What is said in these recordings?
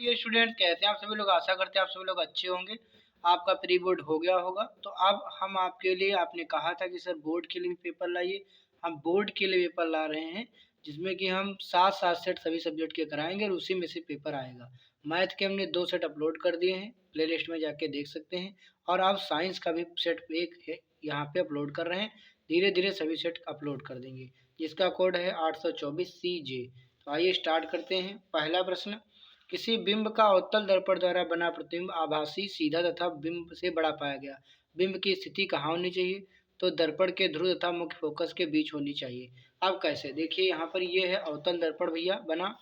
ये स्टूडेंट कैसे हैं आप सभी लोग। आशा करते हैं आप सभी लोग अच्छे होंगे। आपका प्री बोर्ड हो गया होगा। तो अब हम आपके लिए, आपने कहा था कि सर बोर्ड के लिए भी पेपर लाइए, हम बोर्ड के लिए पेपर ला रहे हैं जिसमें कि हम 7 सेट सभी सब्जेक्ट के कराएंगे और उसी में से पेपर आएगा। मैथ के हमने 2 सेट अपलोड कर दिए हैं, प्ले लिस्ट में जाके देख सकते हैं। और आप साइंस का भी सेट एक है यहाँ पे अपलोड कर रहे हैं। धीरे धीरे सभी सेट अपलोड कर देंगे, जिसका कोड है 824CJ। तो आइए स्टार्ट करते हैं। पहला प्रश्न, किसी बिंब का अवतल दर्पण द्वारा बना प्रतिबिंब आभासी, सीधा तथा बिंब से बड़ा पाया गया। बिंब की स्थिति कहाँ होनी चाहिए? तो दर्पण के ध्रुव तथा मुख्य फोकस के बीच होनी चाहिए। अब कैसे, देखिए यहाँ पर ये है अवतल दर्पण भैया बना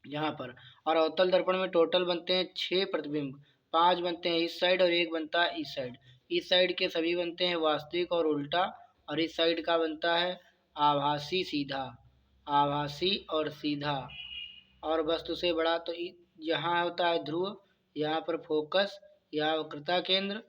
यहाँ पर। और अवतल दर्पण में टोटल बनते हैं 6 प्रतिबिंब। 5 बनते हैं इस साइड और 1 बनता है इस साइड। इस साइड के सभी बनते हैं वास्तविक और उल्टा, और इस साइड का बनता है आभासी सीधा। आभासी और सीधा और वस्तु से बड़ा। तो यहाँ होता है ध्रुव, यहाँ पर फोकस, यहाँ वक्रता केंद्र,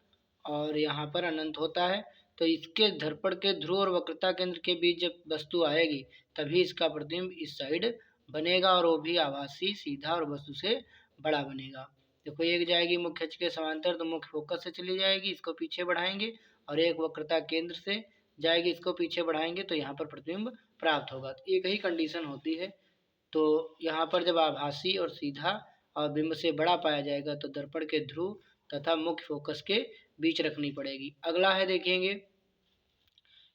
और यहाँ पर अनंत होता है। तो इसके दर्पण के ध्रुव और वक्रता केंद्र के बीच जब वस्तु आएगी तभी इसका प्रतिबिंब इस साइड बनेगा, और वो भी आभासी सीधा और वस्तु से बड़ा बनेगा। देखो एक जाएगी मुख्य अक्ष के समांतर तो मुख्य फोकस से चली जाएगी, इसको पीछे बढ़ाएंगे, और एक वक्रता केंद्र से जाएगी, इसको पीछे बढ़ाएंगे, तो यहाँ पर प्रतिबिंब प्राप्त होगा। तो एक ही कंडीशन होती है। तो यहाँ पर जब आभासी और सीधा और बिंब से बड़ा पाया जाएगा तो दर्पण के ध्रुव तथा मुख्य फोकस के बीच रखनी पड़ेगी। अगला है देखेंगे,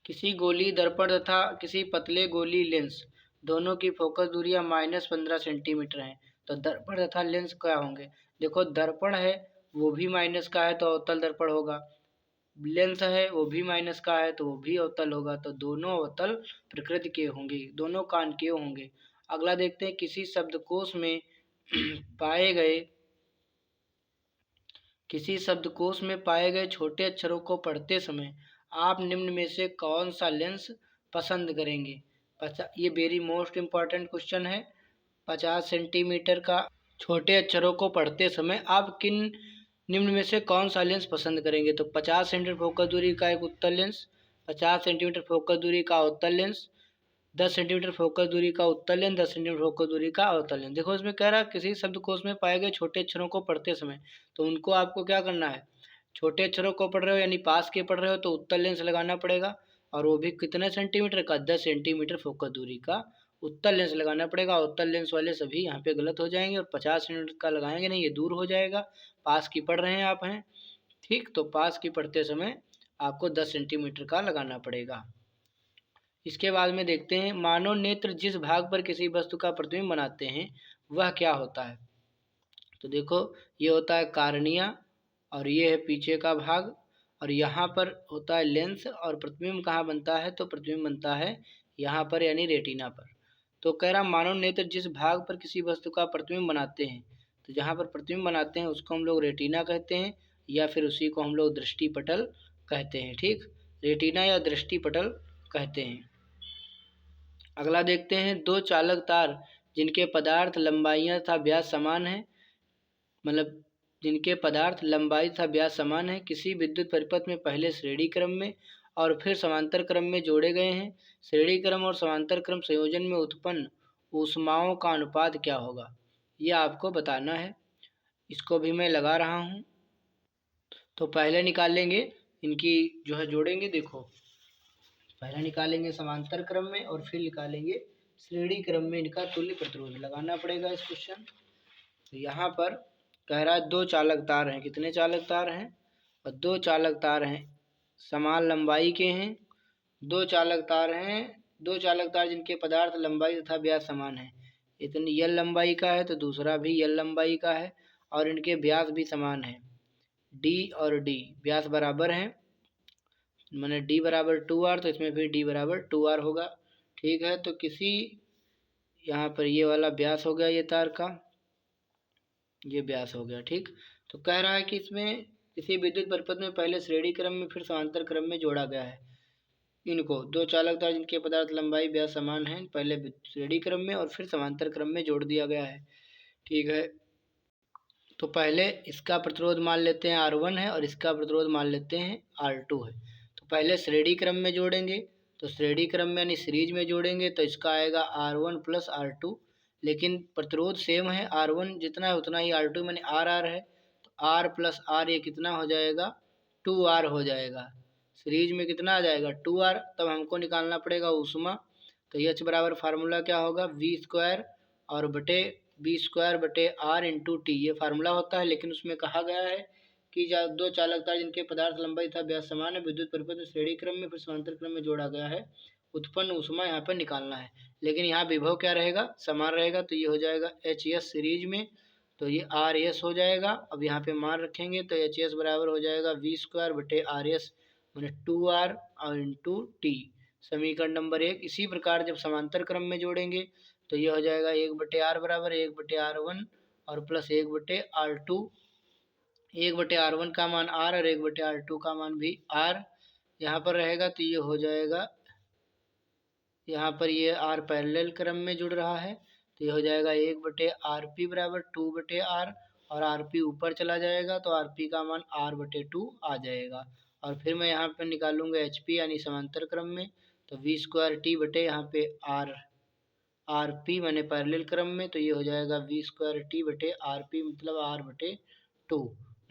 किसी गोली दर्पण तथा किसी पतले गोली लेंस दोनों की फोकस दूरियां -15 सेंटीमीटर हैं। तो दर्पण तथा लेंस क्या होंगे? देखो दर्पण है वो भी माइनस का है तो अवतल दर्पण होगा, लेंस है वो भी माइनस का है तो वो भी अवतल होगा। तो दोनों अवतल प्रकृति के होंगे, दोनों कानकेय होंगे। अगला देखते हैं, किसी शब्दकोश में पाए गए किसी शब्दकोश में पाए गए छोटे अक्षरों को पढ़ते समय आप निम्न में से कौन सा लेंस पसंद करेंगे? ये वेरी मोस्ट इम्पॉर्टेंट क्वेश्चन है। 50 सेंटीमीटर का छोटे अक्षरों को पढ़ते समय आप किन निम्न में से कौन सा लेंस पसंद करेंगे? तो 50 सेंटीमीटर फोकस दूरी का एक उत्तल लेंस, 50 सेंटीमीटर फोकस दूरी का अवतल लेंस, 10 सेंटीमीटर फोकस दूरी का उत्तल लेंस, 10 सेंटीमीटर फोकस दूरी का अवतल लेंस। देखो इसमें कह रहा है किसी शब्दकोश में पाए गए छोटे अक्षरों को पढ़ते समय, तो उनको आपको क्या करना है, छोटे अक्षरों को पढ़ रहे हो यानी पास के पढ़ रहे हो तो उत्तल लेंस लगाना पड़ेगा, और वो भी कितने सेंटीमीटर का? 10 सेंटीमीटर फोकस दूरी का उत्तल लेंस लगाना पड़ेगा। उत्तल लेंस वाले सभी यहाँ पे गलत हो जाएंगे, और 50 सेंटीमीटर का लगाएंगे नहीं, ये दूर हो जाएगा। पास की पढ़ रहे हैं आप हैं, ठीक, तो पास की पढ़ते समय आपको 10 सेंटीमीटर का लगाना पड़ेगा। इसके बाद में देखते हैं, मानव नेत्र जिस भाग पर किसी वस्तु का प्रतिबिंब बनाते हैं वह क्या होता है? तो देखो ये होता है कार्निया, और ये है पीछे का भाग, और यहाँ पर होता है लेंस। और प्रतिबिंब कहाँ बनता है? तो प्रतिबिंब बनता है यहाँ पर यानी रेटिना पर। तो कह रहा मानव नेत्र जिस भाग पर किसी वस्तु का प्रतिबिंब बनाते हैं, तो जहाँ पर प्रतिबिंब बनाते हैं उसको हम लोग रेटिना कहते हैं, या फिर उसी को हम लोग दृष्टिपटल कहते हैं। ठीक, रेटिना या दृष्टिपटल कहते हैं। अगला देखते हैं, दो चालक तार जिनके पदार्थ लंबाइयाँ तथा व्यास समान है, मतलब जिनके पदार्थ लंबाई तथा व्यास समान है, किसी विद्युत परिपथ में पहले श्रेणी क्रम में और फिर समांतर क्रम में जोड़े गए हैं। श्रेणी क्रम और समांतर क्रम संयोजन में उत्पन्न ऊष्माओं का अनुपात क्या होगा? यह आपको बताना है। इसको भी मैं लगा रहा हूँ। तो पहले निकाल लेंगे इनकी जो है जोड़ेंगे। देखो पहले निकालेंगे समांतर क्रम में और फिर निकालेंगे श्रेणी क्रम में, इनका तुल्य प्रतिरोध लगाना पड़ेगा इस क्वेश्चन। तो यहाँ पर कह रहा है दो चालक तार हैं। कितने चालक तार हैं? और दो चालक तार हैं, समान लंबाई के हैं। दो चालक तार हैं, दो चालक तार जिनके पदार्थ लंबाई तथा व्यास समान है। इतनी यल लंबाई का है तो दूसरा भी यल लंबाई का है, और इनके व्यास भी समान है। डी और डी व्यास बराबर हैं, मैंने डी बराबर 2r, तो इसमें भी डी बराबर 2r होगा। ठीक है, तो किसी यहाँ पर ये वाला व्यास हो गया, ये तार का ये व्यास हो गया। ठीक, तो कह रहा है कि इसमें किसी विद्युत परिपथ में पहले श्रेणी क्रम में फिर समांतर क्रम में जोड़ा गया है। इनको दो चालक तार जिनके पदार्थ लंबाई व्यास समान है, पहले श्रेणी क्रम में और फिर समांतर क्रम में जोड़ दिया गया है। ठीक है, तो पहले इसका प्रतिरोध मान लेते हैं R1 है और इसका प्रतिरोध मान लेते हैं R2 है। तो पहले श्रेणी क्रम में जोड़ेंगे, तो श्रेणी क्रम में यानी सीरीज में जोड़ेंगे तो इसका आएगा R1 प्लस R2, लेकिन प्रतिरोध सेम है, R1 जितना है उतना ही R2 मैंने R है, तो R प्लस R ये कितना हो जाएगा, 2R हो जाएगा। सीरीज में कितना आ जाएगा, 2R। तब हमको निकालना पड़ेगा ऊष्मा, तो H बराबर फार्मूला क्या होगा, V² और बटे V² बटे R इंटू टी, ये फार्मूला होता है। लेकिन उसमें कहा गया है कि दो चालक तार जिनके पदार्थ लंबाई तथा व्यास समान है, विद्युत परिपथ में श्रेणी क्रम में फिर समांतर क्रम में जोड़ा गया है, उत्पन्न ऊष्मा यहाँ पर निकालना है। लेकिन यहाँ विभव क्या रहेगा, समान रहेगा, तो ये हो जाएगा HS सीरीज में, तो ये RS हो जाएगा। अब यहाँ पे मान रखेंगे तो HS बराबर हो जाएगा V² बटे RS मैंने 2R और इंटू टी, समीकरण नंबर 1। इसी प्रकार जब समांतर क्रम में जोड़ेंगे तो ये हो जाएगा 1/R बराबर 1/R1 और प्लस 1/R2, 1/R1 का मान R और 1/R2 का मान भी R यहाँ पर रहेगा, तो ये हो जाएगा, यहाँ पर ये R पैरेलल क्रम में जुड़ रहा है, तो ये हो जाएगा 1/RP बराबर 2/R और RP ऊपर चला जाएगा तो RP का मान R/2 आ जाएगा। और फिर मैं यहाँ पर निकालूंगा HP यानी समांतर क्रम में, तो V² बटे यहाँ पे RP मैंने पैरेलल क्रम में, तो ये हो जाएगा V² बटे RP मतलब R/2,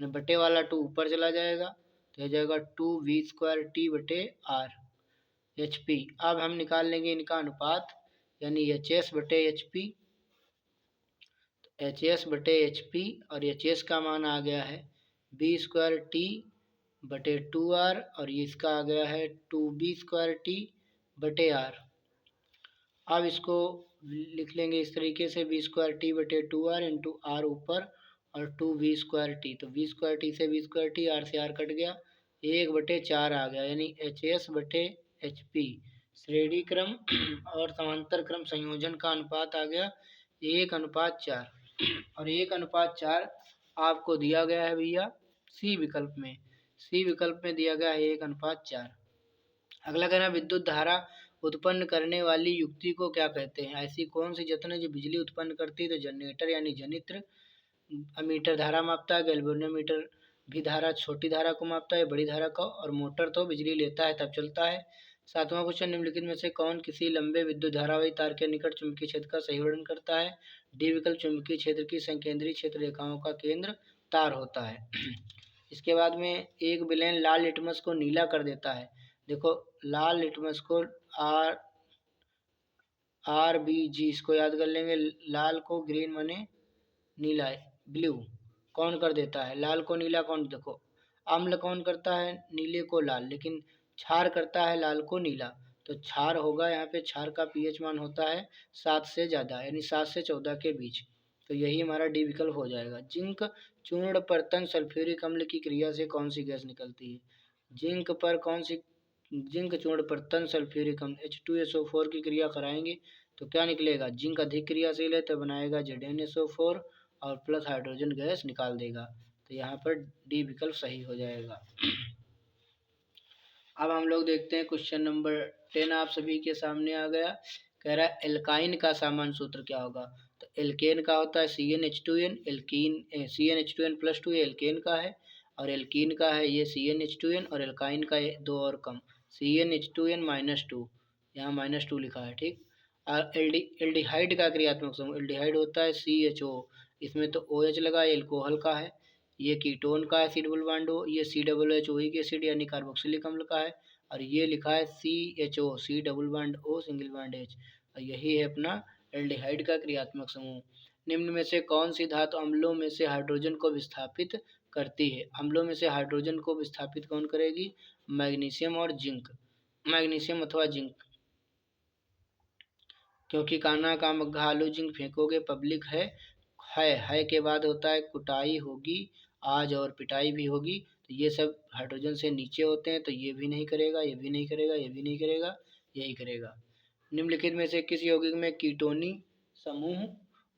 मैंने बटे वाला 2 ऊपर चला जाएगा, तो हो जाएगा 2V² बटे R HP। अब हम निकाल लेंगे इनका अनुपात, यानी HS बटे HP, HS बटे HP और HS का मान आ गया है B² बटे 2R और ये इसका आ गया है 2B² बटे R। अब इसको लिख लेंगे इस तरीके से, B² बटे 2R इंटू R ऊपर और 2B², तो B² से B² R से R कट गया, 1/4 आ गया, यानी HS बटे HP श्रेणी क्रम और समांतर क्रम संयोजन का अनुपात आ गया 1:4। और 1:4 आपको दिया गया है भैया सी विकल्प में, सी विकल्प में दिया गया है 1:4। अगला कहना, विद्युत धारा उत्पन्न करने वाली युक्ति को क्या कहते हैं, ऐसी कौन सी जंत्र जो बिजली उत्पन्न करती है, तो जनरेटर यानी जनित्र। अमीटर धारा मापता है, गैल्वेनोमीटर भी धारा छोटी धारा को मापता है, बड़ी धारा को, और मोटर तो बिजली लेता है तब चलता है। 7वां क्वेश्चन, निम्नलिखित में से कौन किसी लंबे विद्युत धारावाही तार के निकट चुंबकीय क्षेत्र का सही वर्णन करता है। डी विकल्प, चुंबकीय क्षेत्र की संकेंद्रीय क्षेत्र रेखाओं का केंद्र तार होता है। इसके बाद में एक विलेन लाल लिटमस को नीला कर देता है। देखो लाल लिटमस को RBG, इसको याद कर लेंगे, लाल को ग्रीन माने नीला, ब्लू कौन कर देता है, लाल को नीला कौन, देखो अम्ल कौन करता है, नीले को लाल, लेकिन क्षार करता है लाल को नीला, तो क्षार होगा यहाँ पे, क्षार का pH मान होता है 7 से ज़्यादा, यानी 7 से 14 के बीच, तो यही हमारा डी विकल्प हो जाएगा। जिंक चूर्ण पर तन सल्फ्यूरिक अम्ल की क्रिया से कौन सी गैस निकलती है, जिंक पर कौन सी, जिंक चूर्ण पर तन सल्फ्यूरिक अम्ल H2SO4 की क्रिया कराएंगे तो क्या निकलेगा, जिंक अधिक क्रियाशील है तो बनाएगा ZnSO4 और प्लस हाइड्रोजन गैस निकाल देगा, तो यहाँ पर डी विकल्प सही हो जाएगा। अब हम लोग देखते हैं क्वेश्चन नंबर 10 आप सभी के सामने आ गया, कह रहा है एल्काइन का सामान्य सूत्र क्या होगा, तो एल्केन का होता है CnH2n, alkene CnH2n plus 2 alkene का है, और एल्कीन का है ये CnH2n, और एल्काइन का है दो और कम CnH2n -2, यहाँ -2 लिखा है, ठीक। और एल्डिहाइड का क्रियात्मक समूह, एल्डिहाइड होता है CHO, इसमें तो OH लगा, एल्कोहल का है, ये कीटोन का है C डबल बॉन्ड O, ये COOH एसिड यानी कार्बोक्सिलिक अम्ल का है, और ये लिखा है CHO C double bond O single bond H, और यही है अपना एल्डिहाइड का क्रियात्मक समूह। निम्न में से कौन सी धातु अम्लों में से हाइड्रोजन को विस्थापित करती है, अम्लों में से हाइड्रोजन को विस्थापित कौन करेगी, मैग्नीशियम और जिंक, मैग्नीशियम अथवा जिंक, क्योंकि काना का मग्घा आलू जिंक फेंकोगे पब्लिक है के बाद होता है कुटाई होगी आज और पिटाई भी होगी, तो ये सब हाइड्रोजन से नीचे होते हैं, तो ये भी नहीं करेगा, ये भी नहीं करेगा, ये भी नहीं करेगा, यही करेगा। निम्नलिखित में से किस यौगिक में कीटोनी समूह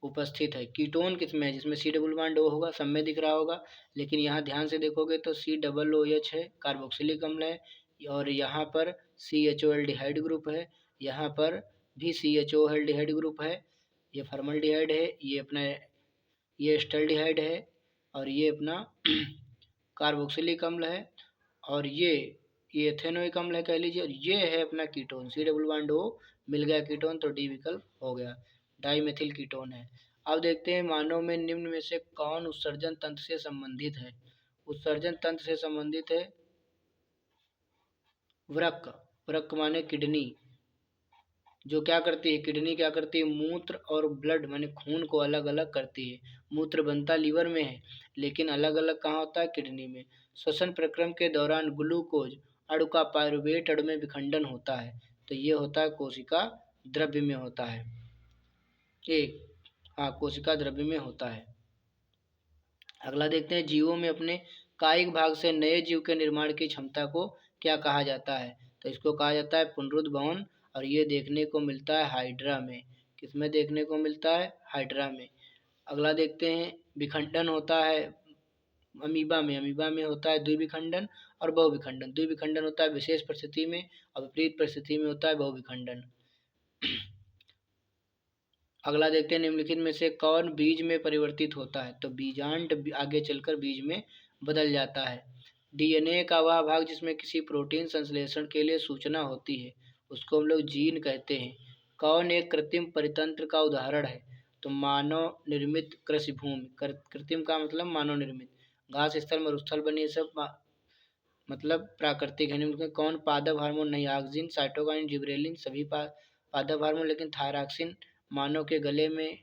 उपस्थित है, कीटोन किसमें है, जिसमें C डबल बॉन्ड O होगा, सब में दिख रहा होगा, लेकिन यहाँ ध्यान से देखोगे तो COOH है, कार्बोक्सिलिक अम्ल है, और यहाँ पर CHO एल्डिहाइड ग्रुप है, यहाँ पर भी CHO एल्डिहाइड ग्रुप है, ये फॉर्मल्डिहाइड है, ये अपना ये एस्टल्डिहाइड है, और ये अपना कार्बोक्सिलिक अम्ल है, और ये एथेनोइक अम्ल है कह लीजिए, और ये है अपना ketone C double bond O, मिल गया कीटोन, तो डी विकल्प हो गया। डाइमेथिल कीटोन है। अब देखते हैं मानव में निम्न में से कौन उत्सर्जन तंत्र से संबंधित है। उत्सर्जन तंत्र से संबंधित है वृक्क। वृक्क माने किडनी। जो क्या करती है, किडनी क्या करती है, मूत्र और ब्लड माने खून को अलग अलग करती है। मूत्र बनता लीवर में है, लेकिन अलग अलग कहाँ होता है, किडनी में। श्वसन प्रक्रम के दौरान ग्लूकोज अणु का पायरुवेट अणु में विखंडन होता है, तो ये होता है कोशिका द्रव्य में होता है। एक, हाँ, कोशिका द्रव्य में होता है। अगला देखते हैं, जीवों में अपने कायिक भाग से नए जीव के निर्माण की क्षमता को क्या कहा जाता है। तो इसको कहा जाता है पुनरुद्भवन, और ये देखने को मिलता है हाइड्रा में। किसमें देखने को मिलता है, हाइड्रा में। अगला देखते हैं, विखंडन होता है अमीबा में। अमीबा में होता है द्विविखंडन और बहुविखंडन। द्विविखंडन होता है विशेष परिस्थिति में, और विपरीत परिस्थिति में होता है बहुविखंडन। अगला देखते हैं, निम्नलिखित में से कौन बीज में परिवर्तित होता है। तो बीजांड आगे चलकर बीज में बदल जाता है। डीएनए का वह भाग जिसमें किसी प्रोटीन संश्लेषण के लिए सूचना होती है, उसको हम लोग जीन कहते हैं। कौन एक कृत्रिम परितंत्र का उदाहरण है। तो मानव निर्मित कृषि भूमि। कृत्रिम का मतलब मानव निर्मित। घास स्थल, मरुस्थल बने सब मतलब प्राकृतिक है। निम्न में कौन पादप हार्मोन नहीं। ऑक्सिन, साइटोकाइन, जिबरेलिन सभी पादप हार्मोन, लेकिन थायरॉक्सिन मानव के गले में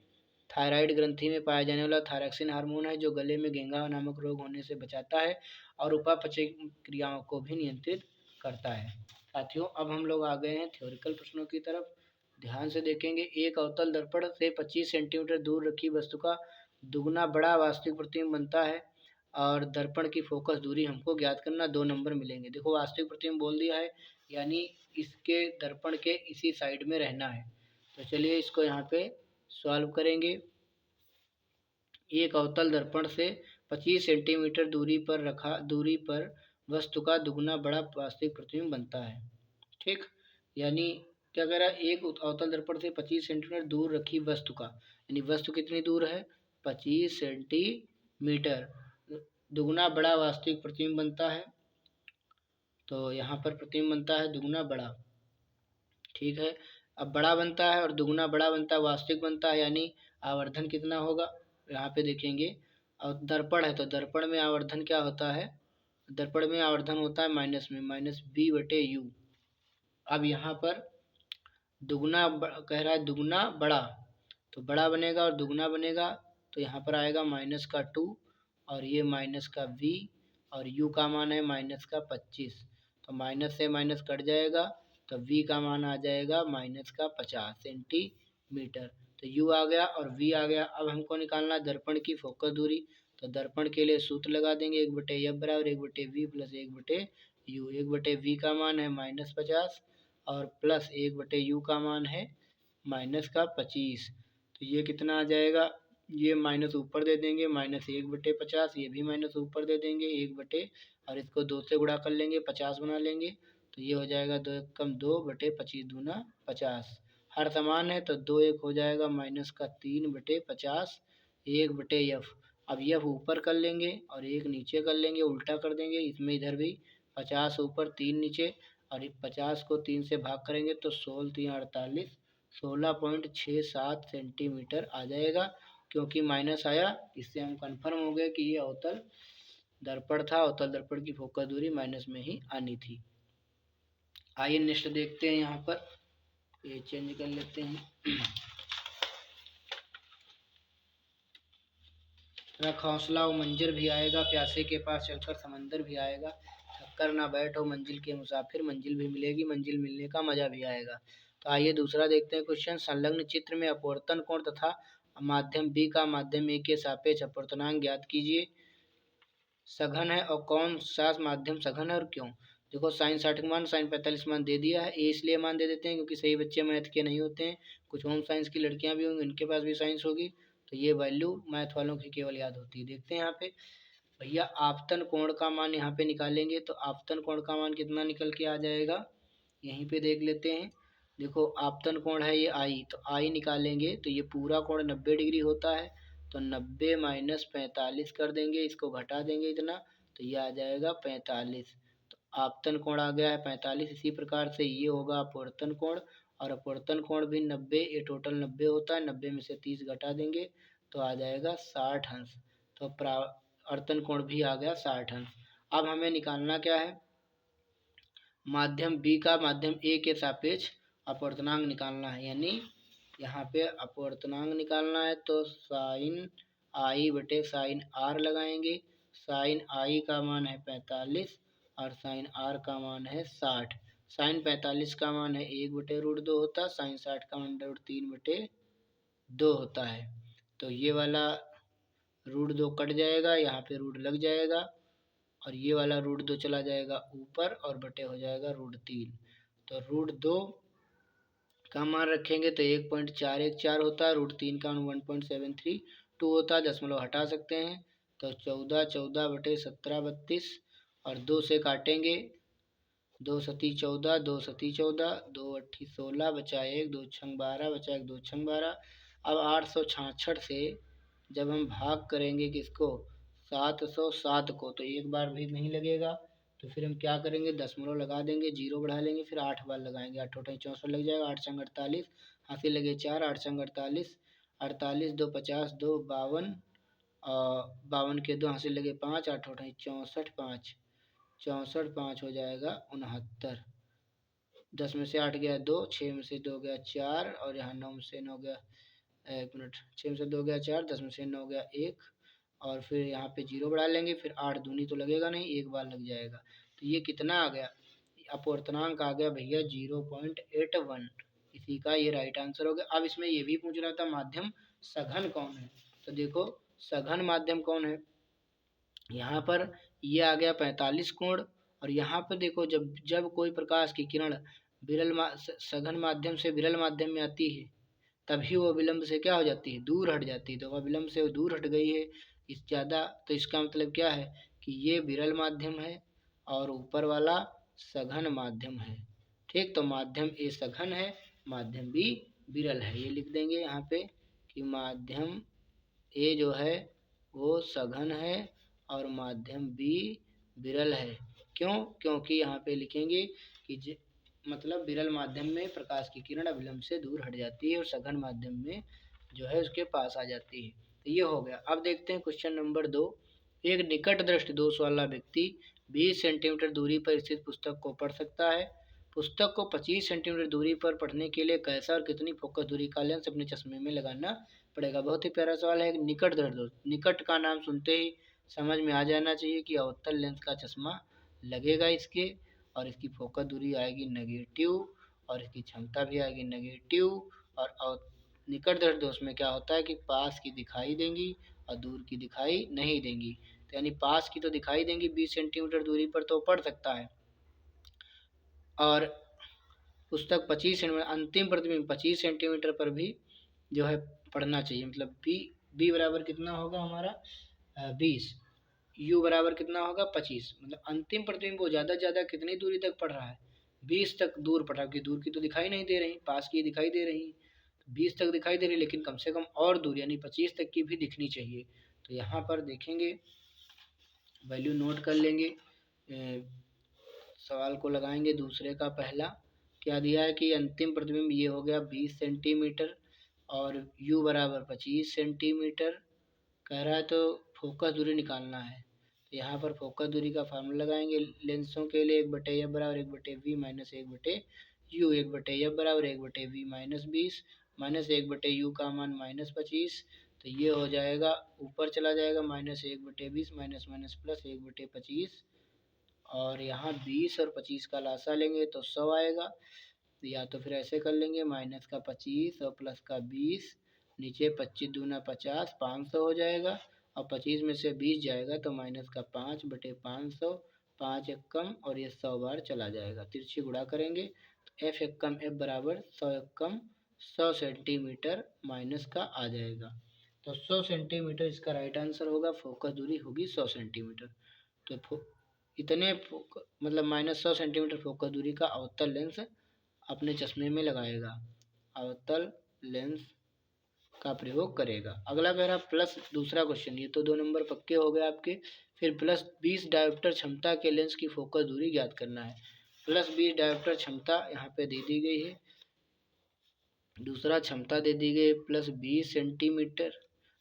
थायराइड ग्रंथि में पाया जाने वाला थायरॉक्सिन हार्मोन है, जो गले में घेंघा नामक रोग होने से बचाता है और उपापचय क्रियाओं को भी नियंत्रित करता है। साथियों, अब हम लोग आ गए हैं थ्योरिकल प्रश्नों की तरफ। ध्यान से देखेंगे। एक अवतल दर्पण से 25 सेंटीमीटर दूर रखी वस्तु का दुगना बड़ा वास्तविक प्रतिबिंब बनता है, और दर्पण की फोकस दूरी हमको ज्ञात करना। 2 नंबर मिलेंगे। देखो, वास्तविक प्रतिबिंब बोल दिया है, यानी इसके दर्पण के इसी साइड में रहना है। तो चलिए इसको यहाँ पे सॉल्व करेंगे। एक अवतल दर्पण से 25 सेंटीमीटर दूरी पर वस्तु का दुगना बड़ा वास्तविक प्रतिबिंब बनता है। ठीक, यानी क्या कह रहा है, एक अवतल दर्पण से 25 सेंटीमीटर दूर रखी वस्तु का, यानी वस्तु कितनी दूर है, 25 सेंटीमीटर, दुगना बड़ा वास्तविक प्रतिबिंब बनता है। तो यहाँ पर प्रतिबिंब बनता है दुगना बड़ा। ठीक है, अब बड़ा बनता है और दुगना बड़ा बनता है, वास्तविक बनता है, यानी आवर्धन कितना होगा, यहाँ पे देखेंगे। और दर्पण है तो दर्पण में आवर्धन क्या होता है, दर्पण में आवर्धन होता है माइनस में, -b/u। अब यहाँ पर दुगना कह रहा है दुगना बड़ा, तो बड़ा बनेगा और दुगना बनेगा, तो यहाँ पर आएगा -2 और ये -v, और u का मान है -25, तो माइनस से माइनस कट जाएगा, तो v का मान आ जाएगा -50 सेंटीमीटर। तो u आ गया और v आ गया। अब हमको निकालना दर्पण की फोकस दूरी। तो दर्पण के लिए सूत्र लगा देंगे, 1/f बराबर 1/v प्लस 1/u। 1/v का मान है -50 और प्लस 1/u का मान है -25। तो ये कितना आ जाएगा, ये माइनस ऊपर दे देंगे, -1/50, ये भी माइनस ऊपर दे देंगे 1 और इसको 2 से गुणा कर लेंगे, 50 बना लेंगे। तो ये हो जाएगा 2 1 कम 2/25 दूना 50। हर समान है तो 2 1 हो जाएगा -3/50 1/f। अब यह ऊपर कर लेंगे और 1 नीचे कर लेंगे, उल्टा कर देंगे, इसमें इधर भी 50 ऊपर 3 नीचे, और 50 को 3 से भाग करेंगे तो 16 3 48, 16.67 सेंटीमीटर आ जाएगा। क्योंकि माइनस आया, इससे हम कंफर्म हो गए कि ये अवतल दर्पण था, अवतल दर्पण की फोकस दूरी माइनस में ही आनी थी। आइए नेक्स्ट देखते हैं, यहाँ पर ये चेंज कर लेते हैं। रख हौसला वो मंजर भी आएगा, प्यासे के पास चलकर समंदर भी आएगा, थककर ना बैठो मंजिल के मुसाफिर, मंजिल भी मिलेगी, मंजिल मिलने का मजा भी आएगा। तो आइए दूसरा देखते हैं क्वेश्चन। संलग्न चित्र में अपवर्तन कोण तथा माध्यम बी का माध्यम ए के सापेक्ष अपवर्तनांक ज्ञात कीजिए। सघन है और कौन सा माध्यम सघन है और क्यों। देखो, साइन 60 मान, साइन 45 मान दे दिया है। ए इसलिए मान दे देते हैं क्योंकि सही बच्चे मैथ के नहीं होते हैं, कुछ होम साइंस की लड़कियां भी होंगी, उनके पास भी साइंस होगी, तो ये वैल्यू मैथ वालों की केवल याद होती है। देखते हैं यहाँ पे भैया, आपतन कोण का मान यहाँ पे निकालेंगे, तो आपतन कोण का मान कितना निकल के आ जाएगा, यहीं पे देख लेते हैं। देखो, आपतन कोण है ये आई, तो आई निकालेंगे तो ये पूरा कोण 90 डिग्री होता है, तो 90 माइनस 45 कर देंगे, इसको घटा देंगे इतना, तो ये आ जाएगा 45। तो आपतन कोण आ गया है 45। इसी प्रकार से ये होगा अपवर्तन कोण, और अपवर्तन कोण भी 90, ये टोटल 90 होता है, 90 में से 30 घटा देंगे तो आ जाएगा 60 अंश। तो परावर्तन कोण भी आ गया 60 अंश। अब हमें निकालना क्या है, माध्यम बी का माध्यम ए के सापेक्ष अपवर्तनांक निकालना है, यानी यहाँ पे अपवर्तनांक निकालना है तो साइन आई बटे साइन आर लगाएंगे। साइन आई का मान है 45 और साइन आर का मान है 60। साइन 45 का मान है 1/√2 होता है, साइन 60 का मान √3/2 होता है। तो ये वाला √2 कट जाएगा, यहाँ पे रूट लग जाएगा और ये वाला √2 चला जाएगा ऊपर और बटे हो जाएगा √3। तो √2 का मान रखेंगे तो 1.414 होता है, √3 का मान 1.732 होता है, दशमलव हटा सकते हैं तो 14 बटे 17 32 और 2 से काटेंगे, 2 सती 14, 2 सती 14, 2 अट्ठी 16, बचा 1, 2 छंग 12, बचा 1, 2 छंग 12। अब 866 से जब हम भाग करेंगे किसको, 707 को, तो एक बार भी नहीं लगेगा, तो फिर हम क्या करेंगे, दशमलव लगा देंगे, 0 बढ़ा लेंगे, फिर 8 बार लगाएंगे, 8 अट्ठाईस 64 लग जाएगा, 8 छंग 48, हासिल लगे 4, 8 छंग 48, 48 2 50 2 52, 52 के 2 हासिल लगे 5, 8 अट्ठाईस 64 5, 64 5 हो जाएगा 69। 10 में से 8 गया 2, 6 में से 2 गया 4 और यहाँ 9 में से 9 गया, 1 मिनट, 6 में से 2 गया 4, 10 में से 9 गया 1 और फिर यहाँ पे 0 बढ़ा लेंगे, फिर 8 दूनी तो लगेगा नहीं, एक बार लग जाएगा। तो ये कितना आ गया, अपवर्तनांक आ गया भैया 0.81। इसी का ये राइट आंसर हो गया। अब इसमें ये भी पूछ रहा था माध्यम सघन कौन है, तो देखो सघन माध्यम कौन है, यहाँ पर ये आ गया 45 कोण और यहाँ पर देखो जब जब कोई प्रकाश की किरण सघन माध्यम से विरल माध्यम में आती है तभी वो विलंब से क्या हो जाती है, दूर हट जाती है। तो वह विलंब से दूर हट गई है इस ज़्यादा, तो इसका मतलब क्या है कि ये विरल माध्यम है और ऊपर वाला सघन माध्यम है। ठीक, तो माध्यम ए सघन है, माध्यम बी विरल है, ये लिख देंगे यहाँ पे कि माध्यम ए जो है वो सघन है और माध्यम बी विरल है। क्यों, क्योंकि यहाँ पे लिखेंगे कि मतलब विरल माध्यम में प्रकाश की किरण अविलंब से दूर हट जाती है और सघन माध्यम में जो है उसके पास आ जाती है। तो ये हो गया। अब देखते हैं क्वेश्चन नंबर 2। एक निकट दृष्टि दोष वाला व्यक्ति 20 सेंटीमीटर दूरी पर स्थित पुस्तक को पढ़ सकता है। पुस्तक को 25 सेंटीमीटर दूरी पर पढ़ने के लिए कैसा और कितनी फोकस दूरी का लेंस अपने चश्मे में लगाना पड़ेगा। बहुत ही प्यारा सवाल है। निकट दृष्टि, निकट का नाम सुनते ही समझ में आ जाना चाहिए कि अवतल लेंस का चश्मा लगेगा इसके और इसकी फोकस दूरी आएगी नेगेटिव और इसकी क्षमता भी आएगी नेगेटिव। और निकट दृष्टि दोष में क्या होता है कि पास की दिखाई देंगी और दूर की दिखाई नहीं देंगी। तो यानी पास की तो दिखाई देंगी 20 सेंटीमीटर दूरी पर तो पढ़ सकता है और पुस्तक 25 सेंटीमीटर अंतिम प्रतिबिंब 25 सेंटीमीटर पर भी जो है पढ़ना चाहिए। मतलब बी बराबर कितना होगा हमारा 20, यू बराबर कितना होगा 25। मतलब अंतिम प्रतिबिंब वो ज़्यादा से ज़्यादा कितनी दूरी तक पढ़ रहा है, 20 तक दूर पढ़ रहा है, दूर की तो दिखाई नहीं दे रही, पास की दिखाई दे रही, 20 तक दिखाई दे रही, लेकिन कम से कम और दूर यानी 25 तक की भी दिखनी चाहिए। तो यहाँ पर देखेंगे, वैल्यू नोट कर लेंगे, सवाल को लगाएंगे दूसरे का पहला क्या दिया है कि अंतिम प्रतिबिंब ये हो गया 20 सेंटीमीटर और u बराबर 25 सेंटीमीटर कह रहा है, तो फोकस दूरी निकालना है। तो यहाँ पर फोकस दूरी का फार्मूला लगाएंगे लेंसों के लिए, 1/f बराबर 1/v माइनस 1/u, 1/f बराबर 1/v माइनस 20 माइनस 1/u का मान माइनस 25। तो ये हो जाएगा, ऊपर चला जाएगा माइनस 1/20 माइनस माइनस प्लस 1/25 और यहाँ 20 और 25 का लासा लेंगे तो 100 आएगा। या तो फिर ऐसे कर लेंगे, माइनस का 25 और प्लस का 20, नीचे 25 दूना 50, 500 हो जाएगा और 25 में से 20 जाएगा तो माइनस का 5/500, 5 एक कम और ये 100 बार चला जाएगा। तिरछी गुणा करेंगे तो f एक कम f बराबर 100 एक कम 100 सेंटीमीटर माइनस का आ जाएगा। तो 100 सेंटीमीटर इसका राइट आंसर होगा, फोकस दूरी होगी 100 सेंटीमीटर। तो इतने मतलब माइनस 100 सेंटीमीटर फोकस दूरी का अवतल लेंस अपने चश्मे में लगाएगा, अवतल लेंस का प्रयोग करेगा। अगला कह रहा प्लस दूसरा क्वेश्चन, ये तो 2 नंबर पक्के हो गए आपके। फिर प्लस 20 डायोप्टर क्षमता के लेंस की फोकस दूरी ज्ञात करना है। प्लस 20 डायोप्टर क्षमता यहाँ पे दे दी गई है दूसरा क्षमता दे दी गई +20 सेंटीमीटर,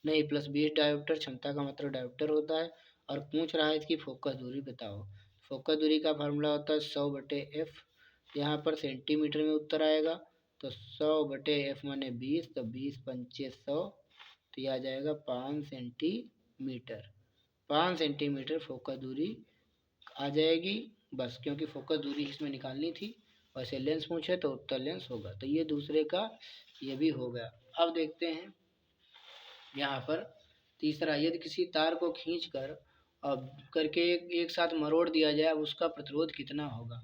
नहीं +20 डायोप्टर, क्षमता का मतलब डायोप्टर होता है। और पूछ रहा है इसकी फोकस दूरी बताओ। फोकस दूरी का फार्मूला होता है 100/f। यहाँ पर सेंटीमीटर में उत्तर आएगा, तो 100/f माने 20, तो 20×5 = 100, तो यह आ जाएगा 5 सेंटीमीटर। 5 सेंटीमीटर फोकस दूरी आ जाएगी बस, क्योंकि फोकस दूरी इसमें निकालनी थी। वैसे लेंस पूछे तो उत्तर लेंस होगा, तो ये दूसरे का ये भी हो गया। अब देखते हैं यहाँ पर तीसरा, यदि किसी तार को खींचकर अब करके एक साथ मरोड़ दिया जाए, अब उसका प्रतिरोध कितना होगा।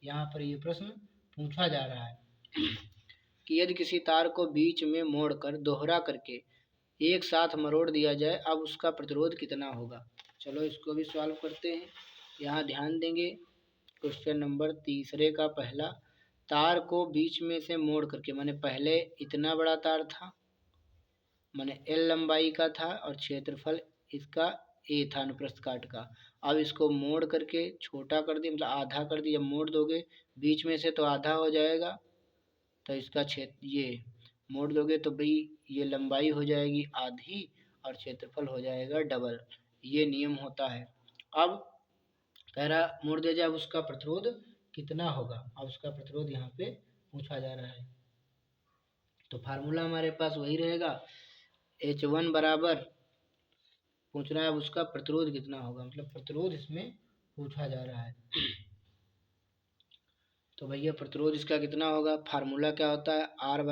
यहाँ पर ये प्रश्न पूछा जा रहा है कि यदि किसी तार को बीच में मोड़कर दोहरा करके एक साथ मरोड़ दिया जाए, अब उसका प्रतिरोध कितना होगा। चलो इसको भी सॉल्व करते हैं। यहाँ ध्यान देंगे, क्वेश्चन नंबर तीसरे का पहला, तार को बीच में से मोड़ करके, माने पहले इतना बड़ा तार था, माने L लंबाई का था और क्षेत्रफल इसका A था अनुप्रस्थ काट का। अब इसको मोड़ करके छोटा कर दिया, मतलब आधा कर दिया। मोड़ दोगे बीच में से तो आधा हो जाएगा, तो इसका क्षेत्र ये मोड़ दोगे तो भाई ये लंबाई हो जाएगी आधी और क्षेत्रफल हो जाएगा डबल। ये नियम होता है। अब कह रहा मोड़ दिया जाए, उसका प्रतिरोध कितना होगा। अब उसका प्रतिरोध यहाँ पे पूछा जा रहा है, तो फार्मूला हमारे पास वही रहेगा, H1 बराबर, पूछ रहा है अब उसका प्रतिरोध कितना होगा, मतलब प्रतिरोध इसमें पूछा जा रहा है। तो भैया प्रतिरोध इसका कितना होगा, फार्मूला क्या होता है, आर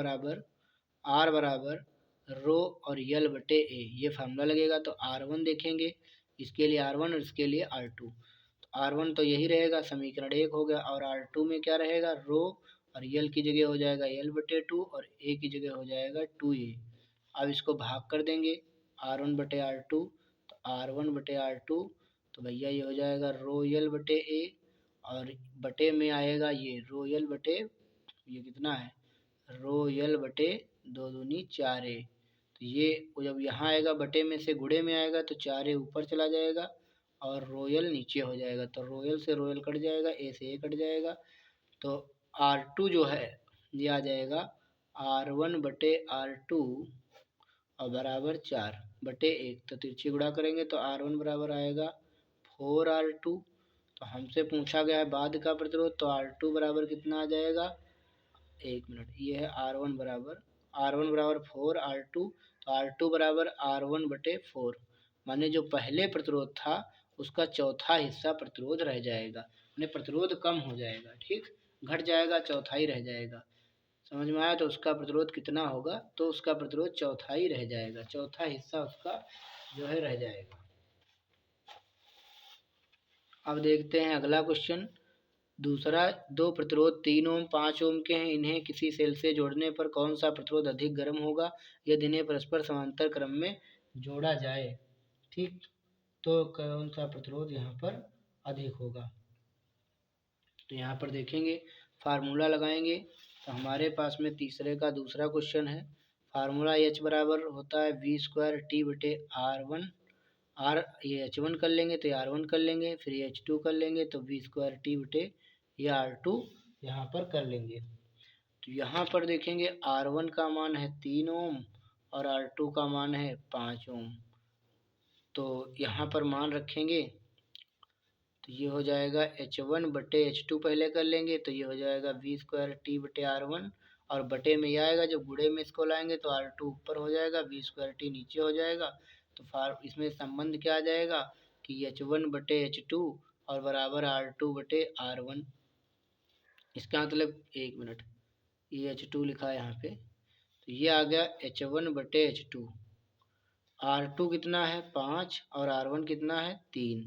बराबर रो और L/A, ये फार्मूला लगेगा। तो R1 देखेंगे, इसके लिए R1 और इसके लिए R2। तो R1 तो यही रहेगा, समीकरण 1 हो गया, और R2 में क्या रहेगा, रो और L की जगह हो जाएगा L/2 और A की जगह हो जाएगा 2A। अब इसको भाग कर देंगे R1/R2, तो R1/R2, तो भैया ये हो जाएगा रो L/A, और बटे में आएगा ये रो L/, ये कितना है, रो L/2 दूनी 4A। तो ये जब यहाँ आएगा बटे में से गुणे में आएगा, तो 4A ऊपर चला जाएगा और रोयल नीचे हो जाएगा, तो रोयल से रोयल कट जाएगा, A से A कट जाएगा। तो R2 जो है ये आ जाएगा R1/R2 और बराबर 4/1। तो तिरछी गुणा करेंगे तो R1 बराबर आएगा 4R2। तो हमसे पूछा गया है बाद का प्रतिरोध, तो R2 बराबर कितना आ जाएगा, 1 मिनट, ये है R1 बराबर 4R2, तो R2 बराबर R1/4, माने जो पहले प्रतिरोध था उसका चौथा हिस्सा प्रतिरोध रह जाएगा, माने प्रतिरोध कम हो जाएगा, ठीक, घट जाएगा, चौथाई रह जाएगा। समझ में आया, तो उसका प्रतिरोध कितना होगा, तो उसका प्रतिरोध चौथाई रह जाएगा, चौथा हिस्सा उसका जो है रह जाएगा। अब देखते हैं अगला क्वेश्चन दूसरा, दो प्रतिरोध 3 ओम 5 ओम के हैं, इन्हें किसी सेल से जोड़ने पर कौन सा प्रतिरोध अधिक गर्म होगा यदि इन्हें परस्पर समांतर क्रम में जोड़ा जाए, ठीक, तो कौन सा प्रतिरोध यहाँ पर अधिक होगा। तो यहाँ पर देखेंगे, फार्मूला लगाएंगे, तो हमारे पास में तीसरे का दूसरा क्वेश्चन है। फार्मूला H बराबर होता है V²T/R1, आर ये H1 कर लेंगे तो R1 कर लेंगे, फिर H2 कर लेंगे तो V²T/, ये R2 यहाँ पर कर लेंगे। तो यहाँ पर देखेंगे R1 का मान है 3 ओम और R2 का मान है 5 ओम। तो यहाँ पर मान रखेंगे, तो ये हो जाएगा H1/H2 पहले कर लेंगे, तो ये हो जाएगा V²T/R1, और बटे में यह आएगा, जब गुणे में इसको लाएंगे तो R2 ऊपर हो जाएगा, V²T नीचे हो जाएगा। तो इसमें संबंध क्या आ जाएगा कि H1/H2 और बराबर R2/R1। इसका मतलब 1 मिनट, ये H2 लिखा है यहाँ पे, तो ये आ गया H1/H2। R2 कितना है 5 और R1 कितना है 3,